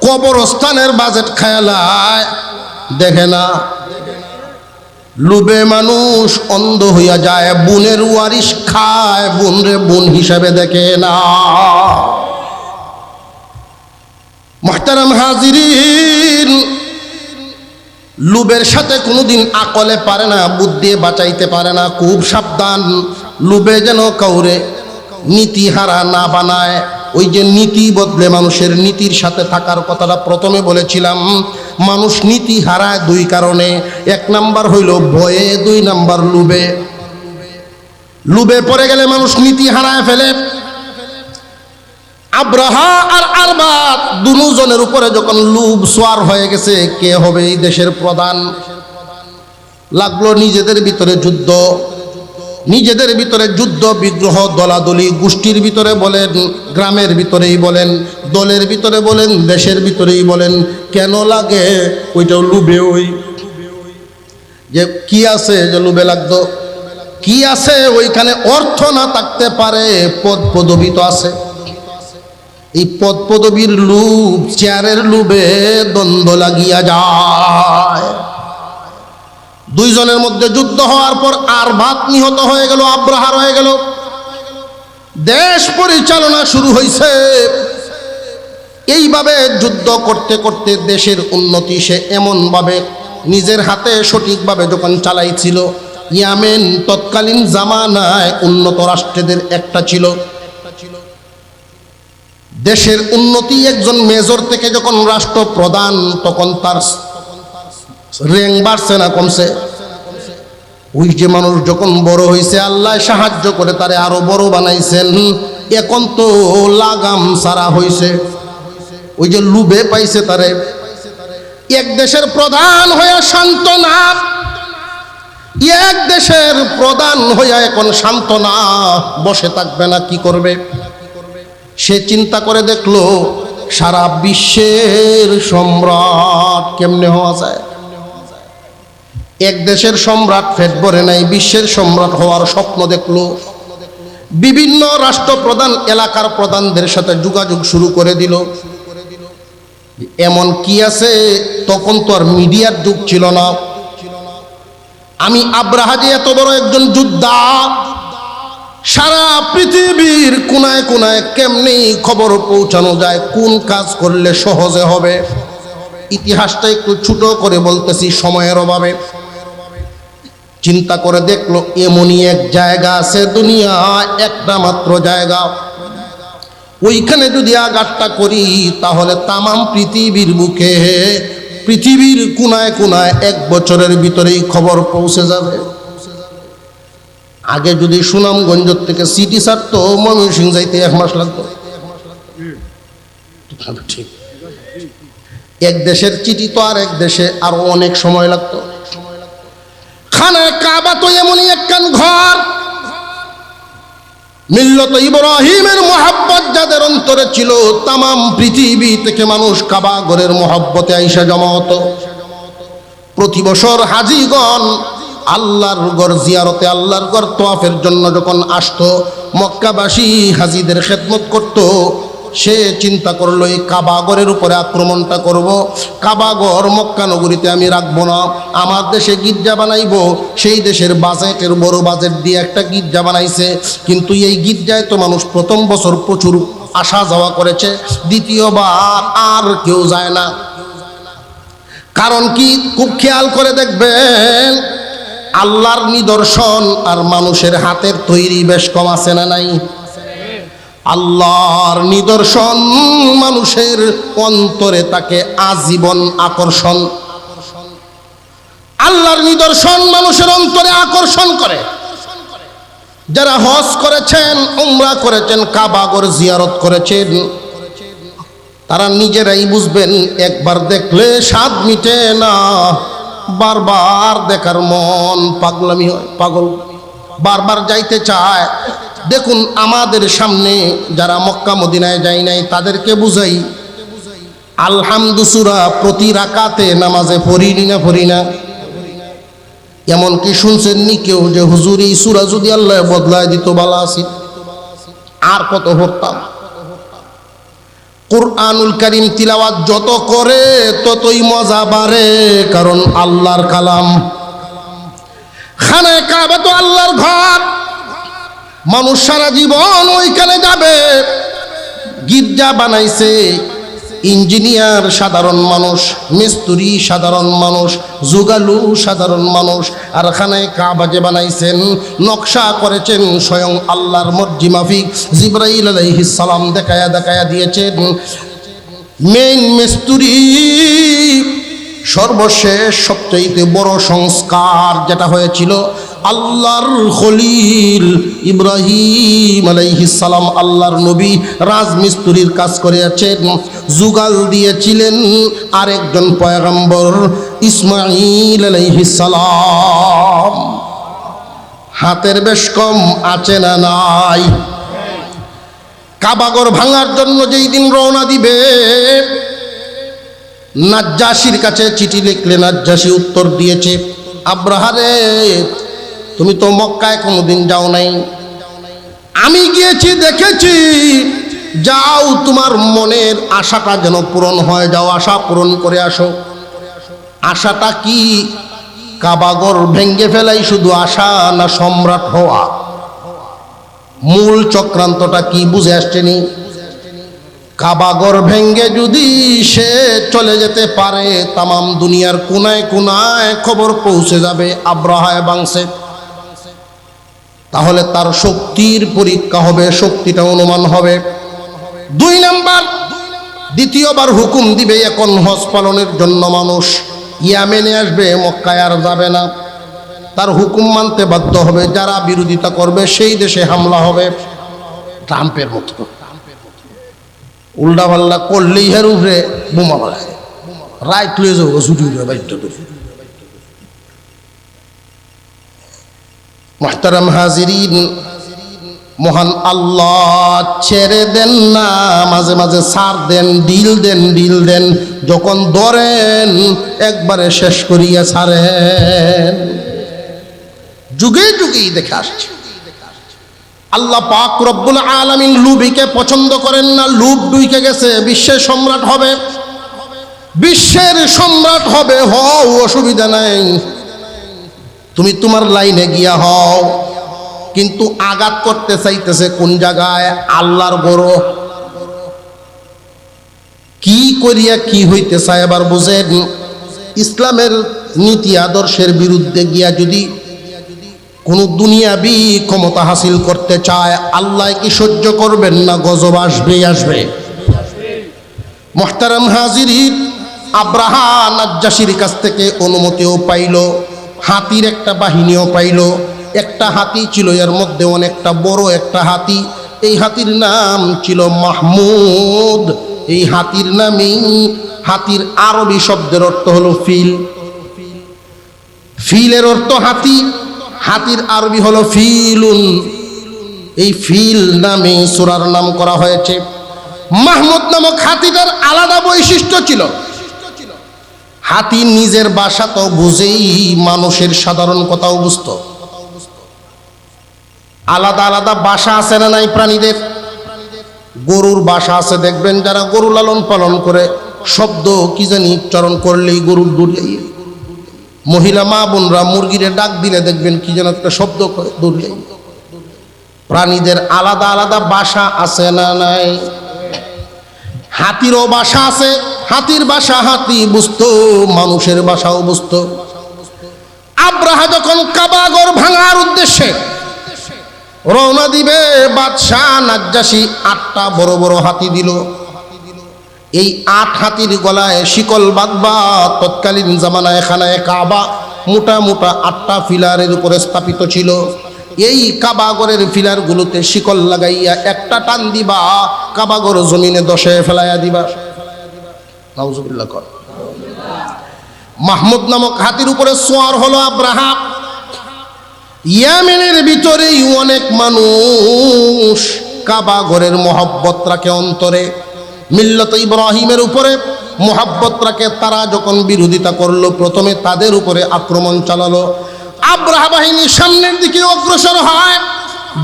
কবরস্থানের বাজেট খায়ালায় দেখে না। লুবে মানুষ অন্ধ হইয়া যায়। বুনের ওয়ারিশ খায়, বুনরে বুন হিসাবে দেখে না। মুহতারাম হাজিরিন, লুবের সাথে কোনোদিন আকলে পারে না, বুদ্ধি বাঁচাইতে পারে না। খুব সাবধান, লুবে যেন কাউরে নীতিহারা না বানায়। ওই যে নীতি বদলে মানুষের নীতির সাথে থাকার কথাটা প্রথমে বলেছিলাম। মানুষ নীতি হারায় 2 কারণে। 1 নাম্বার হইল ভয়ে, 2 নাম্বার লুবে। লুবে পড়ে গেলে মানুষ নীতি হারায় ফেলে। আব্রাহা আর আরবাত দুজনের উপরে যখন লুব সোয়ার হয়ে গেছে, কে হবে এই দেশের প্রধান, লাগলো নিজেদের ভিতরে যুদ্ধ। নিজেদের ভিতরে যুদ্ধ বিগ্রহ, দলাদলি, গোষ্ঠীর ভিতরে বলেন, গ্রামের ভিতরেই বলেন, দলের ভিতরে বলেন, দেশের ভিতরেই বলেন। কেন লাগে? ওইটাও লুবে। ওই যে কি আছে যে লুবে লাগতো, কি আছে ওইখানে? অর্থ না থাকতে পারে, পদ পদবি তো আছে। এই পদ পদবীর লুব, চেয়ারের লুবে দ্বন্দ্ব লাগিয়া যায়। 2 জনের মধ্যে যুদ্ধ হওয়ার পর আরবাত নিহত হয়ে গেল, আব্রাহা হয়ে গেল। দেশ পরিচালনা শুরু হয়েছে। এইভাবে যুদ্ধ করতে করতে দেশের উন্নতি সে এমনভাবে নিজের হাতে সঠিকভাবে যখন চালাইছিল, ইয়ামেন তৎকালীন জামানায় উন্নত রাষ্ট্রদের একটা ছিল। দেশের উন্নতি একজন মেজর থেকে যখন রাষ্ট্রপ্রধান, তখন তার র্যাঙ্ক বাড়ছে না কমছে? ওই যে মানুষ যখন বড় হয়েছে, আল্লাহ সাহায্য করে তারে আরো বড় বানাইছেন। এখন তো লাগাম সারা হয়েছে, ওই যে লুবে পাইছে তারে। এক দেশের প্রধান হইয়া শান্ত না, এক দেশের প্রধান হইয়া এখন শান্ত না, বসে থাকবে না, কি করবে? সে চিন্তা করে দেখলো সারা বিশ্বের সম্রাট কেমনে হওয়া যায়। এক দেশের সম্রাট পেট ভরে নাই, বিশ্বের সম্রাট হওয়ার স্বপ্ন দেখলো। বিভিন্ন রাষ্ট্রপ্রধান এলাকার প্রধানদের সাথে যোগাযোগ শুরু করে দিল। এমন কি আছে, তখন তো আর মিডিয়ার যুগ ছিল না। আমি আব্রাহা যে এত বড় একজন যোদ্ধা, সারা পৃথিবীর কোনায় কোনায় কেমনি খবর পৌঁছানো যায়, কোন কাজ করলে সহজে হবে। ইতিহাসটা একটু ছোট করে বলতেছি সময়ের অভাবে। চিন্তা করে দেখলো এমনই এক জায়গা আছে দুনিয়া, একটা মাত্র জায়গা, ওইখানে যদি আঘাতটা করি তাহলে তামাম পৃথিবীর বুকে, পৃথিবীর কোনায় কোনায় 1 বছরের ভিতরেই খবর পৌঁছে যাবে। আগে যদি সুনামগঞ্জ থেকে সিটি ছাড়তো, ময়মনসিংহ যাইতে 1 মাস লাগতো। ঠিক, এক দেশের চিঠি তো আর এক দেশে আরো অনেক সময় লাগতো। খানায়ে কাবা তো এমনই একখান ঘর, মিল্লত ইব্রাহিমের মোহাব্বত যাদের অন্তরে ছিল, তামাম পৃথিবী থেকে মানুষ কাবা ঘরের মোহাব্বতে আইসা জমা হতো। প্রতি বছর হাজিগণ আল্লাহর ঘর জিয়ারতে, আল্লাহর ঘর তোয়াফের জন্য যখন আসতো, মক্কাবাসী হাজিদের খেদমত করত। সে চিন্তা করলো এই কাবাগরের উপরে আক্রমণটা করব, কাবাগর মক্কা নগরীতে আমি রাখবো না, আমার দেশে গির্জা বানাইবো। সেই দেশের বাজেটের বড় বাজেট দিয়ে একটা গির্জা বানাইছে, কিন্তু এই গির্জায় তো মানুষ প্রথম বছর প্রচুর আসা যাওয়া করেছে, দ্বিতীয়বার আর কেউ যায় না। কারণ কি, খুব খেয়াল করে দেখবেন, আল্লাহর নিদর্শন আর মানুষের হাতের তৈরি বেশ কম আছে না নাই? আল্লাহর নিদর্শন মানুষের অন্তরে তাকে আজীবন আকর্ষণ, আল্লাহর নিদর্শন মানুষের অন্তরে আকর্ষণ করে। যারা হজ করেছেন, উমরা করেছেন, কাবাগর জিয়ারত করেছেন, তারা নিজেরাই বুঝবেন, একবার দেখলে স্বাদ মিটে না, বারবার দেখার মন পাগলামি হয়, পাগল বারবার যাইতে চায়। দেখুন আমাদের সামনে যারা মক্কা মদিনায় যায় নাই, তাদেরকে বুঝাই, আলহামদু সূরা প্রতি রাকাতে নামাজে পড়ি না? এমনকি শুনছেন নি কেউ যে হুজুর এই সূরা যদি আল্লাহ বদলায় দিত ভালো আছিল, আর কত পড়তাম। কুরআনুল কারীম তিলাওয়াত যত করে ততই মজা বাড়ে, কারণ আল্লাহর কালাম। খানায়ে কাবা তো আল্লাহর ঘর, মানুষ সারা জীবন ওইখানে যাবে। গির্জা বানাইছে ইঞ্জিনিয়ার সাধারণ মানুষ, মিস্ত্রি সাধারণ মানুষ, যুগালু সাধারণ মানুষ। আর খানায়ে কাবা যে বানাইছেন, নকশা করেছেন স্বয়ং আল্লাহর মর্জি মাফিক, জিবরাইল আলাইহিস সালাম দেখায়া দেখায়া দিয়েছেন। মেইন মিস্ত্রি সর্বশেষ সবচেয়ে বড় সংস্কার যেটা হয়েছিল, আল্লাহর খলিল ইব্রাহিম আলাইহিস সালাম, আল্লাহর নবী রাজমিস্ত্রির কাজ করেছেন, যুগাল দিয়েছিলেন আরেকজন পয়গম্বর ইসমাঈল আলাইহিস সালাম। হাতের বেশ কম আছে না নাই? কাবাগর ভাঙার জন্য যেই দিন রওনা দিবে, নাজ্জাশীর কাছে চিঠি লিখলে নাজ্জাশী উত্তর দিয়েছে, আব্রাহারে তুমি তো মক্কায় কোনোদিন যাও নাই, আমি গিয়েছি দেখেছি, যাও তোমার মনের আশাটা যেন পূরণ হয়, যাও আশা পূরণ করে আসো। আশাটা কি? কাবাগর ভেঙ্গে ফেলাই শুধু আশা, না সম্রাট হওয়া? মূল চক্রান্তটা কি বুঝে আসছেনি? কাবাগর ভেঙ্গে যদি সে চলে যেতে পারে, তামাম দুনিয়ার কোনায় কোনায় খবর পৌঁছে যাবে আব্রাহায় বাংছে, তাহলে তার শক্তির পরীক্ষা হবে, শক্তিটা অনুমান হবে। 2 নাম্বার, দ্বিতীয়বার হুকুম দিবে এখন হজ পালনের জন্য মানুষ ইয়ামেনে আসবে, মক্কায় আর যাবে না। তার হুকুম মানতে বাধ্য হবে, যারা বিরোধিতা করবে সেই দেশে হামলা হবে। ট্রাম্পের মতো উল্টা পাল্লা করলেই হের উপরে বোমা মারে, রাইট লয়ে যাবো ছুটি বাধ্য করে। মুহতারাম হাজিরিন, মহান আল্লাহ ছেড়ে দেন না, মাঝে মাঝে ছাড় দেন, ডিল দেন, যখন ধরেন একবারে শেষ করিয়া ছাড়েন। যুগে যুগেই দেখে আসছে। আল্লাহ পাক রব্বুল আলামিন লুবিকে পছন্দ করেন না। লুব ডুইকে গেছে, বিশ্বের সম্রাট হবে, বিশ্বের সম্রাট হবে, হও, অসুবিধা নাই, তুমি তোমার লাইনে গিয়া হও। কিন্তু আঘাত করতে চাইতেছে কোন জায়গায়? আল্লাহর গরো। কি করিয়া কি হইতে চায় এবার বুঝেন। ইসলামের নীতি আদর্শের বিরুদ্ধে গিয়া যদি কোন দুনিয়াবি ক্ষমতা হাসিল করতে চায়, আল্লাহ কি সহ্য করবেন না? গজব আসবেই আসবে। মুহতারাম হাজিরিন, আব্রাহা নাজ্জাশীর কাছ থেকে অনুমতিও পাইল, হাতির একটা বাহিনীও পাইল। একটা হাতি ছিল, এর মধ্যে অনেকটা বড় একটা হাতি। এই হাতির নাম ছিল মাহমুদ। এই হাতির নামেই, হাতির আরবি শব্দের অর্থ হলো ফিল। ফিলের অর্থ হাতি, হাতির আরবি হলো ফিলুন। এই ফিল নামে সূরার নাম করা হয়েছে। মাহমুদ নামক হাতিটার আলাদা বৈশিষ্ট্য ছিল। হাতি নিজের ভাষা তো বুঝেই, মানুষের সাধারণ কথাও বুঝতো। আলাদা আলাদা ভাষা আছে না নাই প্রাণীদের? গরুর ভাষা আছে, দেখবেন যারা গরু লালন পালন করে, শব্দ কি জানি উচ্চারণ করলেই গরুর দৌড়াই। মহিলা মা বোনরা মুরগিরে ডাক দিলে দেখবেন কি যেন একটা শব্দ করে দৌড়াই। প্রাণীদের আলাদা আলাদা ভাষা আছে না নাই? হাতিরও ভাষা আছে, হাতির ভাষা হাতি বুঝতো, মানুষের ভাষাও বুঝতো। আব্রাহা যখন কাবাগর ভাঙার উদ্দেশ্যে রওনা দিবে, বাদশাহ নাজ্জাশী 8টা বড় বড় হাতি দিল। এই 8 হাতির গলায় শিকল বাঁধবা। তৎকালীন জামানায় খানায়ে কাবা মোটা মোটা 8টা ফিলারের উপরে স্থাপিত ছিল। এই কাবাগরের ফিলারগুলোতে শিকল লাগাইয়া একটা টান দিবা, কাবাগর জমিনে দশে ফেলাইয়া দিবা। নাউজুবিল্লাহ কর। মাহমুদ নামক হাতির উপরে সোয়ার হলো আব্রাহা। ইয়ামেনের ভিতরেই অনেক মানুষ কাবাগরের মহব্বত রাখে অন্তরে, মিল্লাত ইব্রাহিমের উপরে মহব্বত রাখে। তারা যখন বিরোধিতা করলো, প্রথমে তাদের উপরে আক্রমণ চালালো। আব্রাহা বাহিনী সামনের দিকে অগ্রসর হয়,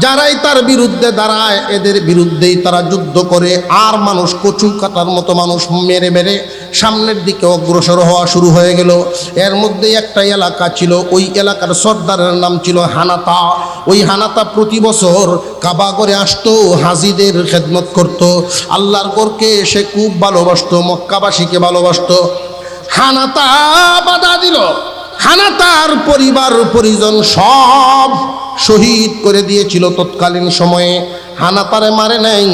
যারাই তার বিরুদ্ধে দাঁড়ায় এদের বিরুদ্ধেই তারা যুদ্ধ করে। আর মানুষ কচু কাটার মতো মানুষ মেরে মেরে সামনের দিকে অগ্রসর হওয়া শুরু হয়ে গেল। এর মধ্যে একটা এলাকা ছিল, ওই এলাকার সর্দারের নাম ছিল হানাতা। ওই হানাতা প্রতি বছর কাবাগরে আসতো, হাজিদের খেদমত করত। আল্লাহর গরকে সে খুব ভালোবাসতো, মক্কাবাসীকে ভালোবাসতো। হানাতা বাধা দিল। হানাতার পরিবার পরিজন সব শহীদ করে দিয়েছিল তৎকালীন সময়ে। হানাতারে মারে নাই,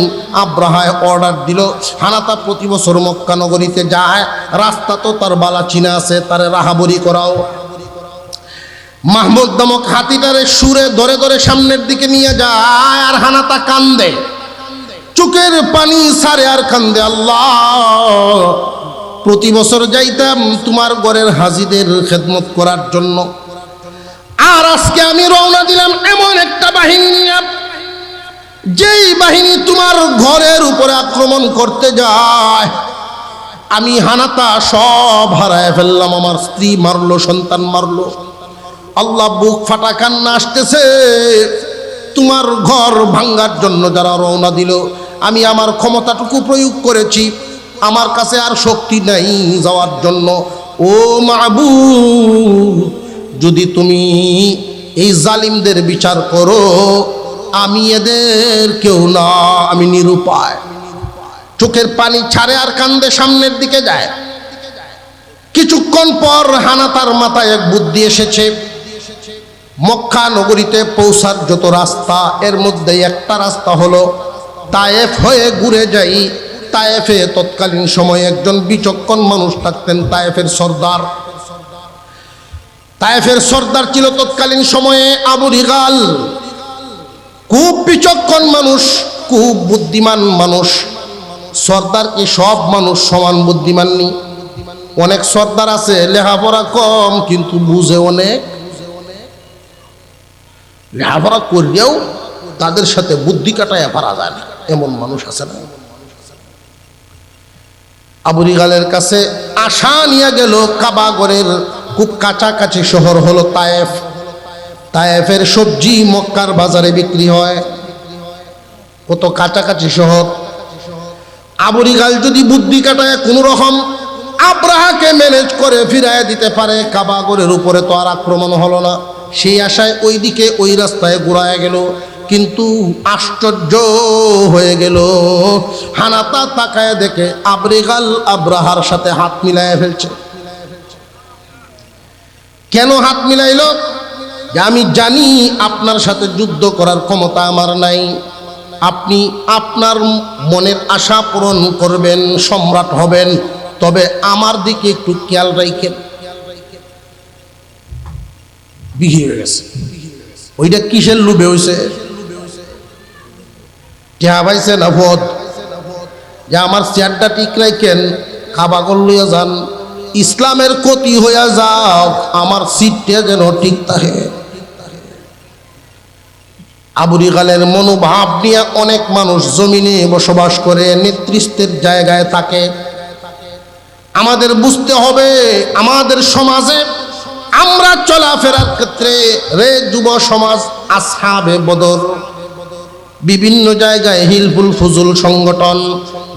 আব্রাহায় অর্ডার দিল হানাতা প্রতি বছর মক্কা নগরীতে যায়, রাস্তা তো তার বালা চিনা আছে, তারে রাহাবরি করাও। মাহমুদ নামক হাতিটারে সুরে ধরে ধরে সামনের দিকে নিয়ে যায়, আর হানাতা কান্দে, চোখের পানি সারে আর কান্দে। আল্লাহ, প্রতি বছর যাইতাম তোমার ঘরের হাজিদের খেদমত করার জন্য, আর আজকে আমি রওনা দিলাম এমন একটা বাহিনী নিয়ে, যেই বাহিনী তোমার ঘরের উপরে আক্রমণ করতে যায়। আমি হানাতা সব হারায় ফেললাম, আমার স্ত্রী মারলো, সন্তান মারলো। আল্লাহ, বুক ফাটা কান্না আসতেছে। তোমার ঘর ভাঙ্গার জন্য যারা রওনা দিল, আমি আমার ক্ষমতাটুকু প্রয়োগ করেছি, আমার কাছে আর শক্তি নাই যাওয়ার জন্য। ও মাবুদ, যদি তুমি এই জালিমদের বিচার করো, আমি এদের কেউ না, আমি নিরুপায়। চোখের পানি ছাড়ে আর কান্দে, সামনের দিকে যায়। কিছুক্ষণ পর হানাতার মাথায় এক বুদ্ধি এসেছে। মক্কা নগরীতে পৌঁছার যত রাস্তা, এর মধ্যে একটা রাস্তা হলো তায়েফ হয়ে ঘুরে যাই। তায়েফে তৎকালীন সময়ে একজন বিচক্ষণ মানুষ থাকতেন, তায়েফের সর্দার। তায়েফের সর্দার ছিল তৎকালীন সময়ে আবু রিগাল। খুব বিচক্ষণ মানুষ, খুব বুদ্ধিমান মানুষ। সর্দার কি সব মানুষ সমান বুদ্ধিমান নি? অনেক সর্দার আছে লেখাপড়া কম কিন্তু বুঝে অনেক, লেখাপড়া করিয়াও তাদের সাথে বুদ্ধি কাটায় পারা যায় না, এমন মানুষ আছে না? আবু রিগালের কাছে আশা নিয়ে গেল। কাবাগরের খুব কাছাকাছি শহর হলো তায়েফ। তায়েফের সবজি মক্কার বাজারে বিক্রি হয়, কত কাছাকাছি শহর। আবু রিগাল যদি বুদ্ধি কাটায় কোনো রকম আব্রাহাকে ম্যানেজ করে ফিরায় দিতে পারে, কাবাগরের উপরে তো আর আক্রমণ হলো না। সেই আশায় ওই দিকে ওই রাস্তায় ঘুরায় গেল, কিন্তু আশ্চর্য হয়ে গেল। হানাতা তাকায় দেখে আবু রিগাল আব্রাহার সাথে হাত মিলায় ফেলছে। কেন হাত মিলাইল? যে আমি জানি আপনার সাথে যুদ্ধ করার ক্ষমতা আমার নাই, আপনি আপনার মনের আশা পূরণ করবেন, সম্রাট হবেন, তবে আমার দিকে একটু খেয়াল রাখেন। বিহি হয়ে গেছে। ওইটা কিসের লোভে হয়েছে? টেহা পাইছে না ভোট, যে আমার চেয়ারটা ঠিক রাখেন, কাবাগর লইয়া যান, ইসলামের ক্ষতি হইয়া যাও, আমার সিটটা যেন ঠিক থাকে। আবু রিগালের মনোভাব নিয়ে অনেক মানুষ জমিনে বসবাস করে, নেতৃত্বের জায়গায় থাকে। আমাদের বুঝতে হবে, আমাদের সমাজে আমরা চলাফেরার ক্ষেত্রে রে যুব সমাজ, আসহাবে বদর, বিভিন্ন জায়গায় হিলফুল ফুজুল সংগঠন,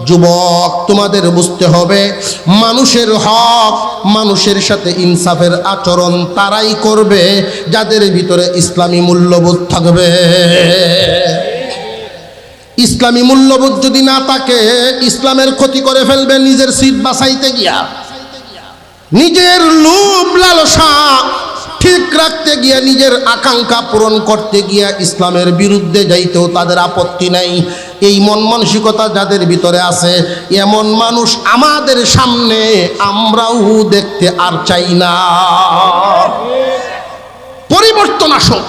যুবক তোমাদের বুঝতে হবে মানুষের হক, মানুষের সাথে ইনসাফের আচরণ তারাই করবে যাদের ভিতরে ইসলামী মূল্যবোধ থাকবে। ইসলামী মূল্যবোধ যদি না থাকে, ইসলামের ক্ষতি করে ফেলবে নিজের সিট বাঁচাইতে গিয়া, নিজের লোভ লালসা ঠিক রাখতে গিয়া, নিজের আকাঙ্ক্ষা পূরণ করতে গিয়া ইসলামের বিরুদ্ধে যাইতেও তাদের আপত্তি নাই। এই মন মানসিকতা যাদের ভিতরে আছে, এমন মানুষ আমাদের সামনে আমরাও দেখতে আর চাই না। পরিবর্তন আসুক,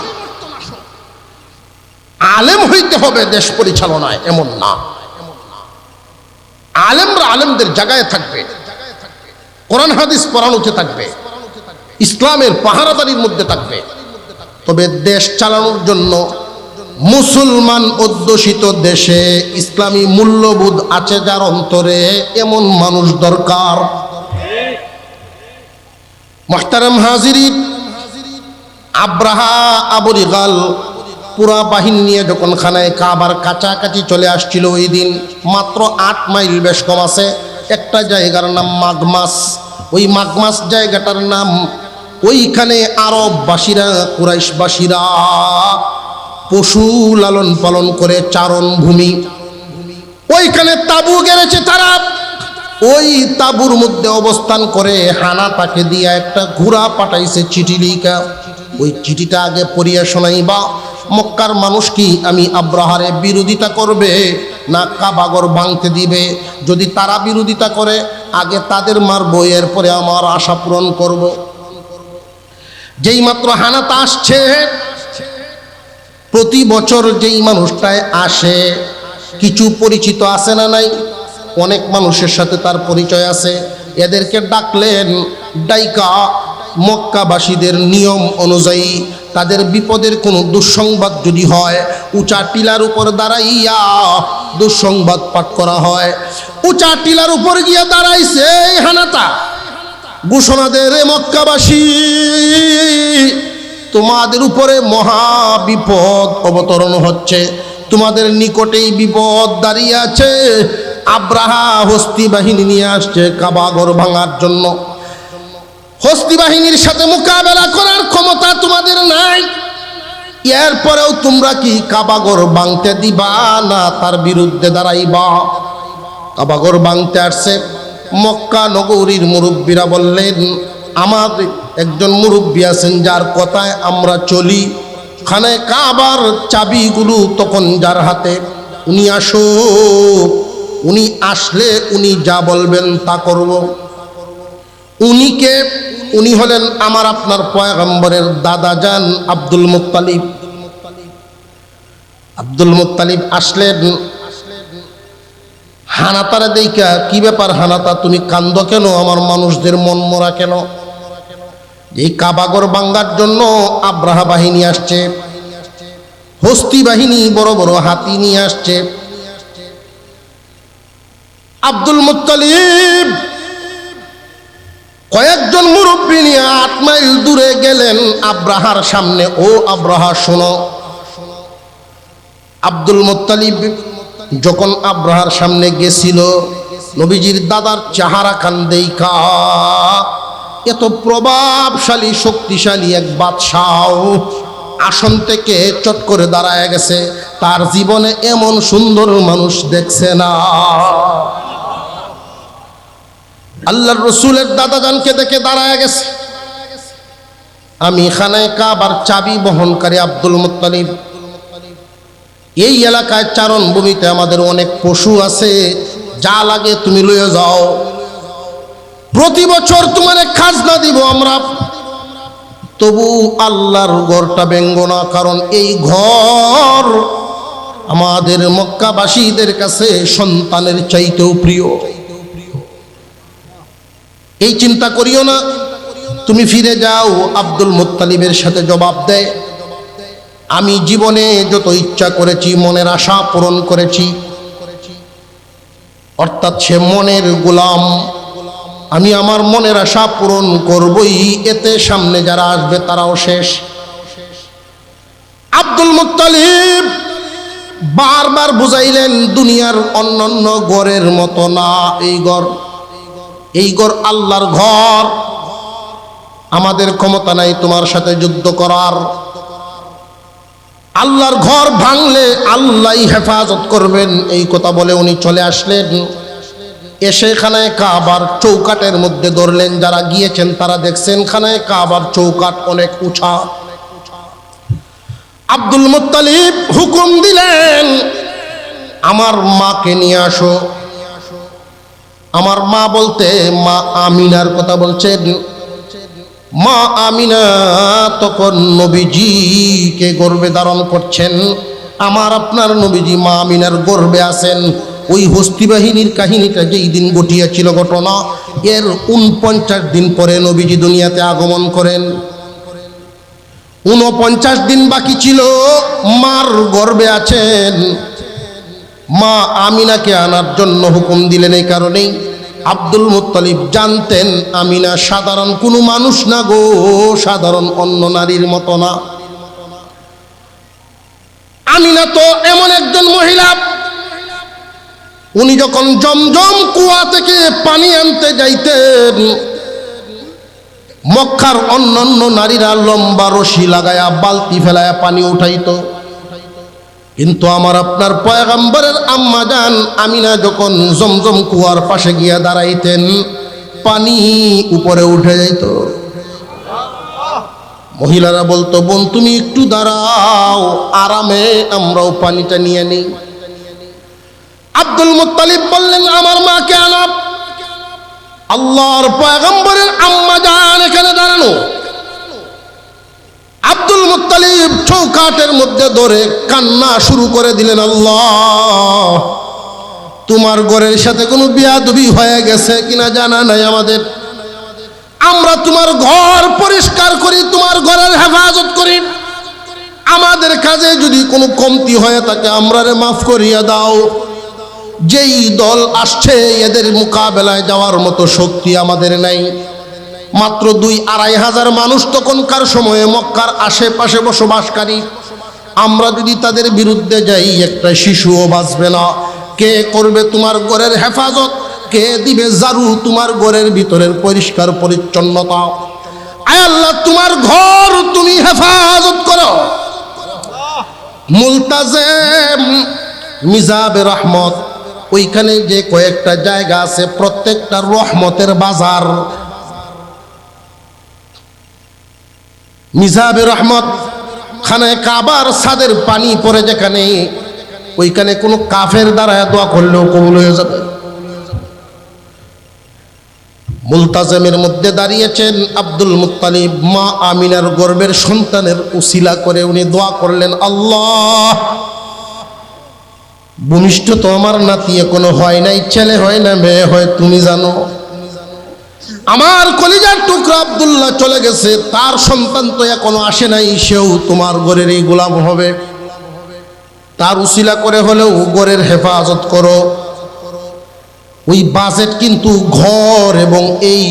আলেম হইতে হবে দেশ পরিচালনায় এমন না। আলেমরা আলেমদের জায়গায় থাকবে, কোরআন হাদিস পড়ানোতে থাকবে, ইসলামের পাহারাদারির মধ্যে থাকবে। তবে দেশ চালানোর জন্য মুসলমান অধ্যুষিত দেশে ইসলামী মূল্যবোধ আছে যার অন্তরে, এমন মানুষ দরকার। মুহতারাম হাজিরিন, আব্রাহা আবু রিগাল পুরা বাহিনী নিয়ে যখন খানায় কাবার কাছাকাছি চলে আসছিল, ওই দিন মাত্র 8 মাইল বেশ কম আছে, একটা জায়গার নাম মাগমাস। ওই মাগমাস জায়গাটার নাম, ওইখানে আরববাসীরা, কুরাইশবাসীরা পশু লালন পালন করে, চারণ ভূমি, ওইখানে তাবু গেড়েছে তারা। ওই তাবুর মধ্যে অবস্থান করে হানাতাকে দিয়া একটা ঘোড়া পাঠাইছে চিঠি লিখা। ওই চিঠিটা আগে পড়িয়া শোনাইবা। মক্কার মানুষ কি আমি আব্রাহারে বিরোধিতা করবে না কাবাগর ভাঙতে দিবে? যদি তারা বিরোধিতা করে, আগে তাদের মারবো, এরপরে আমার আশা পূরণ করব। যেই মাত্র হানাতা আসছে, প্রতি বছর যেই মানুষটায় আসে কিছু পরিচিত আছে না নাই? অনেক মানুষের সাথে তার পরিচয় আছে। এদেরকে ডাকলেন, ডাইকা মক্কাবাসীদের নিয়ম অনুযায়ী তাদের বিপদের কোনো দুঃসংবাদ যদি হয়, উঁচা টিলার উপর দাঁড়াইয়া দুঃসংবাদ পাঠ করা হয়। উঁচা টিলার উপর গিয়া দাঁড়াইছে হানাতা, ঘোষণা দে, রে মক্কাবাসী, তোমাদের উপরে মহা বিপদ অবতরণ হচ্ছে, তোমাদের নিকটেই বিপদ দাঁড়িয়ে আছে। আব্রাহা হস্তি বাহিনী নিয়ে আসছে কাবাগর ভাঙার জন্য। হস্তি বাহিনীর সাথে মোকাবেলা করার ক্ষমতা তোমাদের নাই। এরপরেও তোমরা কি কাবাগর ভাঙতে দিবা না তার বিরুদ্ধে দাঁড়াইবা? কাবাগর ভাঙতে আসছে। মক্কা নগরীর মুরব্বীরা বললেন, আমার একজন মুরব্বী আছেন যার কথায় আমরা চলি, খানায় কাবার চাবিগুলো তখন যার হাতে, উনি আসো, উনি আসলে উনি যা বলবেন তা করব। উনিকে? উনি হলেন আমার আপনার পয়গম্বরের দাদা যান আব্দুল মুত্তালিব। আব্দুল মুত্তালিব আসলেন। হানাতারে দেইকা, কি ব্যাপার হানাতা, তুমি কান্দ কেন? আমার মানুষদের মন মরা কেন? এই কাবাগর ভাঙ্গার জন্য আব্রাহা বাহিনী আসছে, হস্তি বাহিনী, বড় বড় হাতি নিয়ে আসছে। আব্দুল মুত্তালিব কয়েকজন মুরব্বী নিয়ে 8 মাইল দূরে গেলেন আব্রাহার সামনে। ও আব্রাহা শোনো। আব্দুল মুত্তালিব যখন আব্রাহার সামনে গেছিল, নবীজির দাদার চেহারা খান দেইখা এত প্রভাবশালী শক্তিশালী এক বাদশাহ আসন থেকে চট করে দাঁড়ায় গেছে। তার জীবনে এমন সুন্দর মানুষ দেখছে না। আল্লাহর রসুলের দাদাজানকে দেখে দাঁড়ায় গেছে। আমি খানায় কাবার চাবি বহনকারী আব্দুল মুত্তালিব। এই এলাকায় চারণ ভূমিতে আমাদের অনেক পশু আছে, যা লাগে তুমি লয়ে যাও, প্রতি বছর তোমার খাজনা দিব আমরা। তবু আল্লাহর ঘরটা ব্যঙ্গ না, কারণ এই ঘর আমাদের মক্কাবাসীদের কাছে সন্তানের চাইতেও প্রিয়। এই চিন্তা করিও না, তুমি ফিরে যাও। আব্দুল মুত্তালিবের সাথে জবাব দেয়, আমি জীবনে যত ইচ্ছা করেছি, মনের আশা পূরণ করেছি, অর্থাৎ সে মনের গোলাম। আমি আমার মনের আশা পূরণ করবই, এতে সামনে যারা আসবে তারাও শেষ। আব্দুল মুত্তালিব বারবার বুঝাইলেন, দুনিয়ার অন্যান্য ঘরের মতো না এই ঘর আল্লাহর ঘর। আমাদের ক্ষমতা নাই তোমার সাথে যুদ্ধ করার। আল্লাহর ঘর ভাঙলে আল্লাহই হেফাজত করবেন, এই কথা বলে উনি চলে আসলেন। এসে খানায় কাবার চৌকাটের মধ্যে ধরলেন। যারা গিয়েছেন তারা দেখছেন খানায় কাবার চৌকাট অনেক উঁচা। আব্দুল মুত্তালিব হুকুম দিলেন, আমার মাকে নিয়ে আসো। আমার মা বলতে মা আমিনার কথা বলছেন। মা আমিনা তখন নবীজিকে গর্ভে ধারণ করছেন। আমার আপনার নবীজি মা আমিনার গর্ভে আছেন। ওই হস্তি বাহিনীর কাহিনীটা যেই দিন ঘটিয়াছিল ঘটনা, এর 49 দিন পরে নবীজি দুনিয়াতে আগমন করেন। 49 দিন বাকি ছিল, মার গর্ভে আছেন। মা আমিনাকে আনার জন্য হুকুম দিলেন। এই কারণেই আব্দুল মুত্তালিব জানতেন আমিনা সাধারণ কোনো মানুষ না গো, সাধারণ অন্য নারীর মতো না। আমিনা তো এমন একজন মহিলা, উনি যখন জমজম কুয়া থেকে পানি আনতে যাইতেন, মক্কার অন্যান্য নারীরা লম্বা রশি লাগায়া বালতি ফেলায়া পানি উঠাইতো, কিন্তু আমার আপনার পয়গম্বরের আম্মা জান আমিনা যখন জমজম কুয়ার পাশে গিয়া দাঁড়াইতেন, পানি উপরে উঠে যাইত। মহিলারা বলতো, বোন তুমি একটু দাঁড়াও, আরামে আমরাও পানিটা নিয়ে নিই। আব্দুল মুত্তালিব বললেন, আমার মাকে আনা। আল্লাহর পয়গম্বরের আম্মা জান এখানে দাঁড়ানো। আব্দুল মুত্তালিব চৌকাটের মধ্যে ধরে কান্না শুরু করে দিলেন, আল্লাহ তোমার ঘরের সাথে কোনো বিয়াদবি হয়ে গেছে কিনা জানা নাই আমাদের। আমরা তোমার ঘর পরিষ্কার করি, তোমার ঘরের হেফাজত করি। আমাদের কাজে যদি কোনো কমতি হয়ে থাকে আমরারে মাফ করিয়া দাও। যেই দল আসছে এদের মোকাবেলায় যাওয়ার মতো শক্তি আমাদের নাই। মাত্র 2-2.5 হাজার মানুষ তখনকার সময়ে মক্কার আশেপাশে বসবাসকারী। আমরা যদি তাদের বিরুদ্ধে যাই, একটা শিশুও বাঁচবে না। কে করবে তোমার ঘরের হেফাজত? কে দিবে জারু তোমার ঘরের ভিতরের পরিষ্কার পরিচ্ছন্নতা? আয় আল্লাহ, তোমার ঘর তুমি হেফাজত করো। মুলতাজেম, মিজাবে রহমত, ওইখানে যে কয়েকটা জায়গা আছে প্রত্যেকটা রহমতের বাজার। মিজাবে রহমত খানায় কাবার ছাদের পানি পড়ে যেখানে, ওইখানে কোনো কাফের দ্বারা দোয়া করলেও কবুল হয়ে যাবে। মুলতাজেমের মধ্যে দাঁড়িয়েছেন আব্দুল মুত্তালিব, মা আমিনার গর্ভের সন্তানের উসিলা করে উনি দোয়া করলেন, আল্লাহ ভূমিষ্ঠ তো আমার নাতি এখনো হয় নাই, ছেলে হয় না মেয়ে হয় তুমি জানো। আমার কলিজার টুকরা আব্দুল্লাহ চলে গেছে, তার সন্তান তো এখনো আসে নাই, সেও তোমার ঘরের এই গোলাম হবে, তার উসিলা করে হলেও ঘরের হেফাজত করো। ওই বাজেট কিন্তু ঘর এবং এই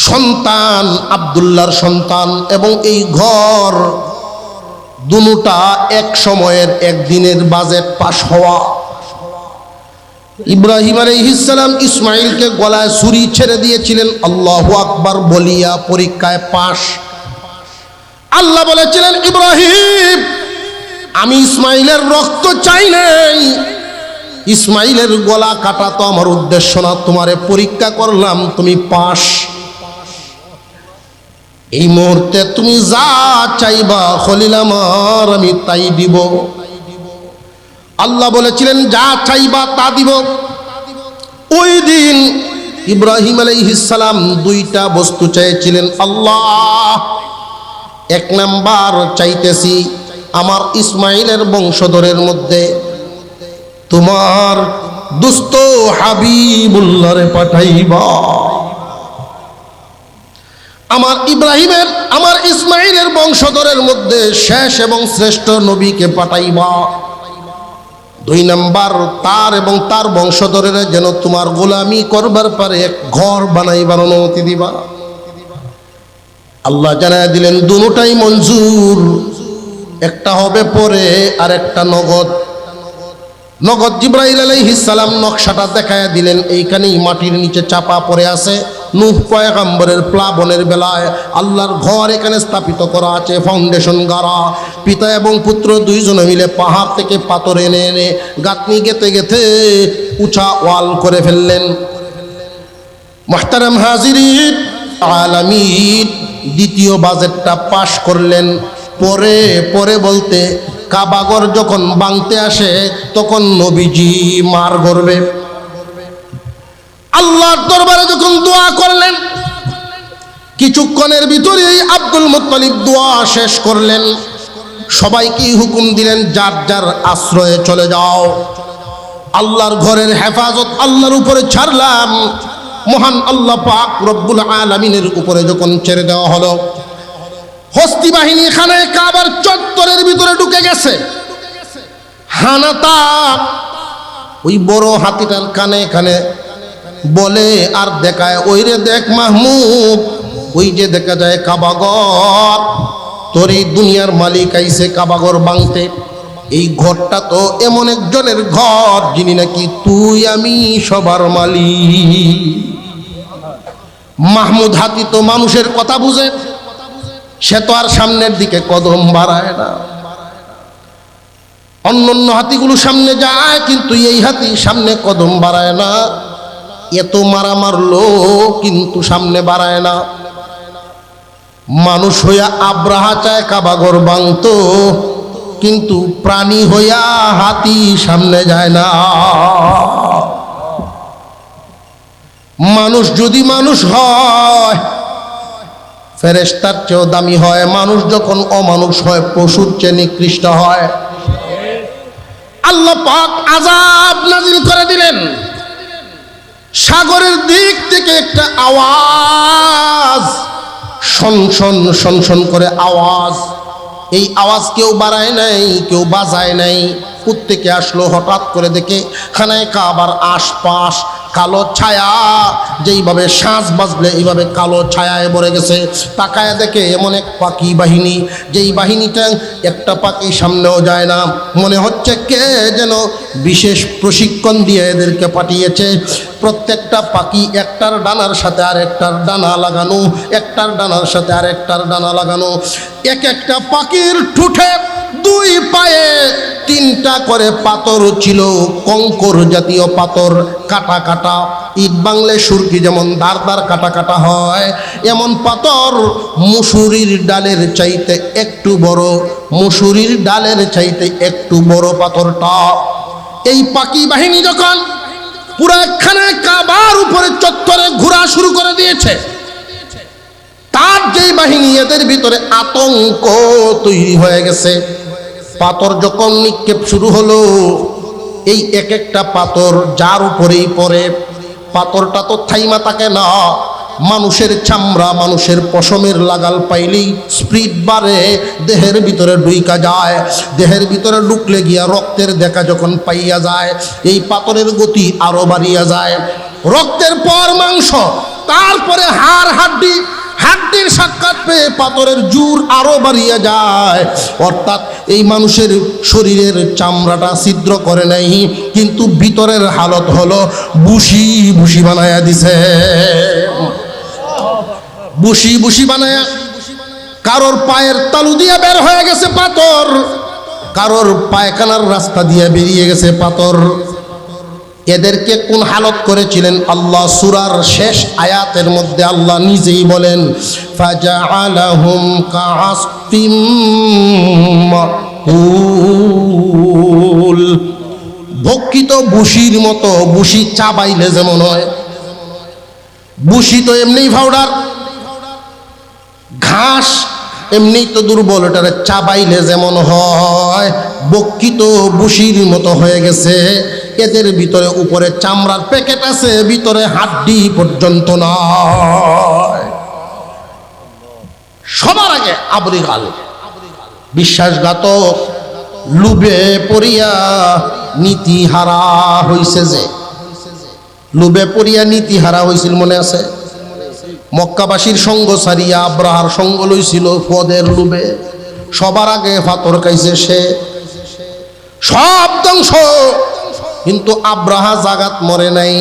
সন্তান, আব্দুল্লাহর সন্তান এবং এই ঘর দুটা এক সময়ের একদিনের বাজেট পাশ হওয়া। ইব্রাহিম আলাইহিস সালাম ইসমাইলকে গলায় ছুরি ছেড়ে দিয়েছিলেন, আল্লাহু আকবার বলিয়া পরীক্ষায় পাশ। আল্লাহ বলেছিলেন, ইব্রাহিম আমি ইসমাইলের রক্ত চাই নাই, ইসমাইলের গলা কাটা তো আমার উদ্দেশ্য না, তোমারে পরীক্ষা করলাম, তুমি পাশ। এই মুহূর্তে তুমি যা চাইবা খলিল আমার, আমি তাই দিব। আল্লাহ বলেছিলেন যা চাইবা তা দিব। ওই দিন ইব্রাহিম আলাইহিস সালাম দুইটা বস্তু চাইছিলেন, আল্লাহ এক নাম্বার চাইতেছি আমার ইসমাইলের বংশধরের মধ্যে তোমার দুস্থ হাবিবুল্লাহরে পাঠাইবা, আমার ইব্রাহিমের আমার ইসমাইলের বংশধরের মধ্যে শেষ এবং শ্রেষ্ঠ নবীকে পাঠাইবা। দুই নাম্বার তার এবং তার বংশধরের যেন তোমার গোলামি করবার পারে এক ঘর বানাইবার অনুমতি দিবা। আল্লাহ জানায় দিলেন দুটোটাই মঞ্জুর, একটা হবে পরে আর একটা নগদ। নগদ জিবরাইল আলাইহিস সালাম নকশাটা দেখায় দিলেন, এইখানেই মাটির নিচে চাপা পড়ে আছে নূহ পয়গম্বরের প্লাবনের বেলায় আল্লাহর ঘর এখানে স্থাপিত করা আছে, ফাউন্ডেশন গাড়া। পিতা এবং পুত্র দুইজনে মিলে পাহাড় থেকে পাথর এনে এনে গাঁথনি গেতে গেতে উঁচা ওয়াল করে ফেললেন। মুহতারাম হাজিরিন আলামিন, দ্বিতীয় বাজেটটা পাশ করলেন। পরে পরে বলতে কাবাগর যখন ভাঙতে আসে তখন নবীজি মার গর্বে আল্লাহর দরবারে যখন দোয়া করলেন, কিছুক্ষণের ভিতরেই আব্দুল মুত্তালিব দোয়া শেষ করলেন। সবাইকে হুকুম দিলেন যার যার আশ্রয়ে চলে যাও, আল্লাহর ঘরের হেফাজত আল্লাহর উপরে ছাড়লাম। মহান আল্লাহ পাক রব্বুল আলামিনের উপরে যখন ছেড়ে দেওয়া হলো, হস্তি বাহিনী খানায় কাবার চত্বরের ভিতরে ঢুকে গেছে। হানাতা ওই বড় হাতিটার কানে কানে বলে আর দেখায়, ওই রে দেখ মাহমুদ, ওই যে দেখা যায় কাবাগর, তোর এই দুনিয়ার মালিক আইছে কাবাগর ভাঙতে। এই ঘরটা তো এমন একজনের ঘর যিনি নাকি তুই আমি সবার মালিক। মাহমুদ হাতি তো মানুষের কথা বুঝে, সে তো আর সামনের দিকে কদম বাড়ায় না। অন্যান্য হাতিগুলো সামনে যায়, কিন্তু এই হাতি সামনে কদম বাড়ায় না। এত মারা মারলো কিন্তু সামনে বাড়ায় না। মানুষ হইয়া আব্রাহা চায় কাবাগর ভাঙতো, কিন্তু প্রাণী হইয়া হাতি সামনে যায় না। মানুষ যদি মানুষ হয় ফেরেশতার চেয়েও দামি হয়, মানুষ যখন অমানুষ হয় পশুর চেয়ে নিকৃষ্ট হয়। আল্লাহ পাক আযাব নাযিল করে দিলেন। সাগরের দিক থেকে একটা আওয়াজ, শনশন শনশন করে আওয়াজ। এই আওয়াজ কেউ বাড়ায় নাই, কেউ বাজায় নাই। প্রত্যেকে আসলো, হঠাৎ করে দেখে খানায় কাবার আশপাশ কালো ছায়া, যেইভাবে শ্বাস বাজলে এইভাবে কালো ছায়ায় ভরে গেছে। তাকায় দেখে এমন এক পাখি বাহিনী, যেই বাহিনীটা একটা পাখি সামনেও যায় না। মনে হচ্ছে কে যেন বিশেষ প্রশিক্ষণ দিয়ে এদেরকে পাঠিয়েছে। প্রত্যেকটা পাখি একটার ডানার সাথে আরেকটার ডানা লাগানো, একটার ডানার সাথে আরেকটার ডানা লাগানো। এক একটা পাখির ঠোঁটে দুই পায়ে তিনটা করে পাথর ছিল, কঙ্কর জাতীয় পাথর, কাটা কাটা, ইট বাংলে সুরকি যেমন দাঁড় দাঁড় কাটা কাটা হয়, এমন পাথর মুসুরির ডালের চাইতে একটু বড়, মুসুরির ডালের চাইতে একটু বড় পাথরটা। এই পাকি বাহিনী যখন পুরো একখানে কাবার উপরে চত্বরে ঘোরা শুরু করে দিয়েছে, তার যেই বাহিনী, এদের ভিতরে আতঙ্ক তৈরি হয়ে গেছে। পাথর যখন নিক্ষেপ শুরু হলো, এই এক একটা পাথর যার উপরেই পড়ে, পাথরটা তো থাইমা থাকে না, মানুষের চামড়া, মানুষের পশমের লাগাল পাইলেই স্পিড বাড়ে, দেহের ভিতরে ঢুইকা যায়, দেহের ভিতরে ঢুকলে গিয়া রক্তের দেখা যখন পাইয়া যায়, এই পাথরের গতি আরো বাড়িয়া যায়। রক্তের পর মাংস, তারপরে হাড় হাড্ডি, হাড্ডির সাক্ষাৎ পেয়ে পাথরের জোর আরো বাড়িয়া যায়। অর্থাৎ এই মানুষের শরীরের চামড়াটা ছিদ্র করে নাই, কিন্তু ভিতরের হালত হলো বুসি বুসি বানায়া দিছে, বুসি বুসি বানায়া। কারোর পায়ের তালু দিয়ে বের হয়ে গেছে পাথর, কারোর পায়খানার রাস্তা দিয়ে বেরিয়ে গেছে পাথর। এদেরকে কোন হালত করেছিলেন আল্লাহ সূরার শেষ আয়াতের মধ্যে আল্লাহ নিজেই বলেন, ফাজআলাহুম কাআসফিম মাকুল। ভক্ষিত বুসির মতো, বুসি চাবাইলে যেমন হয়, বুসি তো এমনি পাউডার, ঘাস এমনি তো দুর্বল, ওটারে চাবাইলে যেমন হয়, বক্ষিত বুসির মতো হয়ে গেছে। এদের ভিতরে উপরে চামড়ার প্যাকেট আছে, ভিতরে হাড্ডি পর্যন্ত নয়। সবার আগে আবরিগাল, বিশ্বাসঘাতক, লুবে পড়িয়া নীতিহারা হইছে। যে লুবে পড়িয়া নীতিহারা হইছিল মনে আছে? মক্কাবাসীর সঙ্গ ছাড়িয়া আব্রাহার সঙ্গ লইছিল পদের লুবে। সবার আগে পাথর খাইছে সে, সব ধ্বংস। কিন্তু আব্রাহা জাগাত মরে নাই।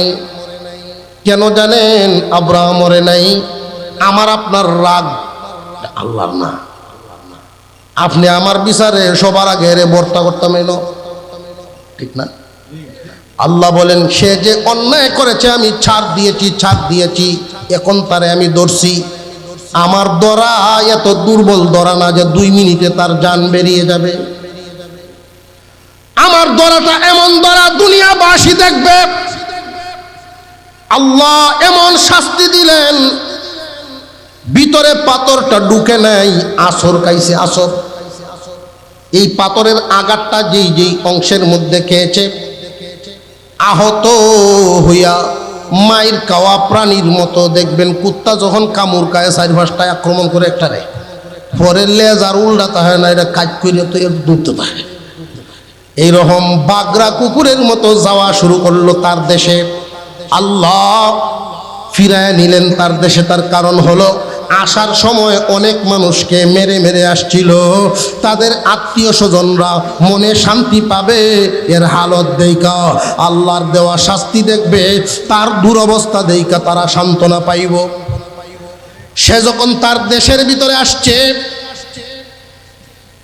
কেন জানেন আব্রাহা মরে নাই? আমার আপনার রাগ আল্লাহর না, আপনি আমার বিচারে সবার আগে রে বর্তা করতাম এলো, ঠিক না? আল্লাহ বলেন, সে যে অন্যায় করেছে আমি ছাড় দিয়েছি, ছাড় দিয়েছি, এখন তারে আমি ধরছি। আমার দরা এত দুর্বল দরা না যে 2 মিনিটে তার জান বেরিয়ে যাবে। আমার দরাটা এমন দরা দুনিয়াবাসী দেখবে। আল্লাহ এমন শাস্তি দিলেন, ভিতরে পাথরটা ঢুকে নাই, আসর খাইছে আসর। এই পাথরের আঘাতটা যেই যেই অংশের মধ্যে খেয়েছে, আহত হইয়া মায়ের খাওয়া প্রাণীর মতো দেখবেন, কুত্তা যখন কামড় খায় 4-5টায় আক্রমণ করে একটারে, পরে লেজ আর উল্টাতে হয় না, এটা কাজ করে তো এর দুধতে পারে। এইরকম বাগরা কুকুরের মতো যাওয়া শুরু করলো তার দেশে। আল্লাহ ফিরায় নিলেন তার দেশে। তার কারণ হলো, আসার সময় অনেক মানুষকে মেরে মেরে আসছিল, তাদের আত্মীয় স্বজনরা মনে শান্তি পাবে এর হালত দেইকা, আল্লাহর দেওয়া শাস্তি দেখবে, তার দুরবস্থা দেইকা তারা সান্ত্বনা পাইব। সে যখন তার দেশের ভিতরে আসছে,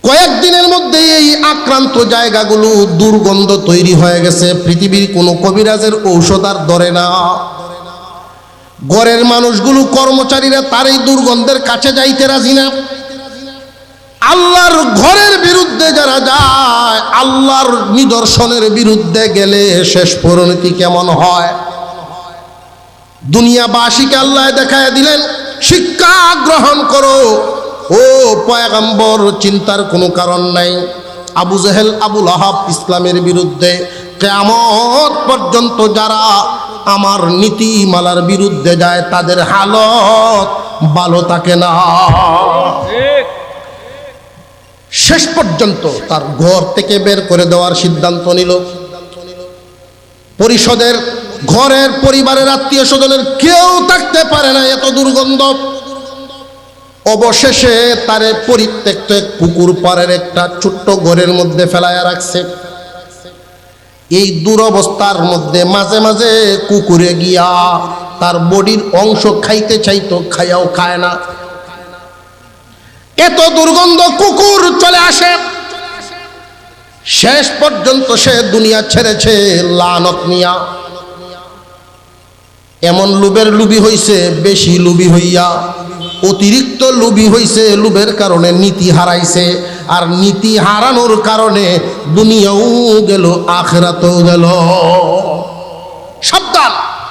কয়েকদিনের মধ্যে এই আক্রান্ত জায়গাগুলো দুর্গন্ধ তৈরি হয়ে গেছে। পৃথিবীর কোনো কবিরাজের ঔষধ আর ধরে না। ঘরের মানুষগুলো, কর্মচারীরা তার এই দুর্গন্ধের কাছে যাইতে রাজি না। আল্লাহর ঘরের বিরুদ্ধে যারা যায়, আল্লাহর নিদর্শনের বিরুদ্ধে গেলে শেষ পরিণতি কেমন হয় দুনিয়াবাসীকে আল্লাহ দেখায় দিলেন। শিক্ষা গ্রহণ করো ও পয়গম্বর, চিন্তার কোনো কারণ নাই। আবু জেহেল, আবু লাহাব ইসলামের বিরুদ্ধে, কিয়ামত পর্যন্ত যারা আমার নীতিমালার বিরুদ্ধে যায়, তাদের হালত ভালো থাকে না। শেষ পর্যন্ত তার ঘর থেকে বের করে দেওয়ার সিদ্ধান্ত নিল। পরিষদের ঘরের পরিবারের আত্মীয় স্বজনের কেউ থাকতে পারে না, এত দুর্গন্ধ। অবশেষে তারে পরিত্যক্ত পুকুর পাড়ের একটা ছোট্ট ঘরের মধ্যে ফেলাইয়া রাখছে। এই দুরবস্থার মধ্যে মাঝে মাঝে কুকুরে গিয়া তার বডির অংশ খাইতে চাইতো, খাইয়াও খায় না। এত দুর্গন্ধ, কুকুর চলে আসে শেষ পর্যন্ত সে দুনিয়া ছেড়েছে লানত নিয়া। এমন লোভের লোভী হইছে, বেশি লোভী হইয়া অতিরিক্ত লোভী হইছে, লোভের কারণে নীতি হারাইছে, আর নীতি হারানোর কারণে দুনিয়াও গেল আখিরাতেও গেল। সাবধান।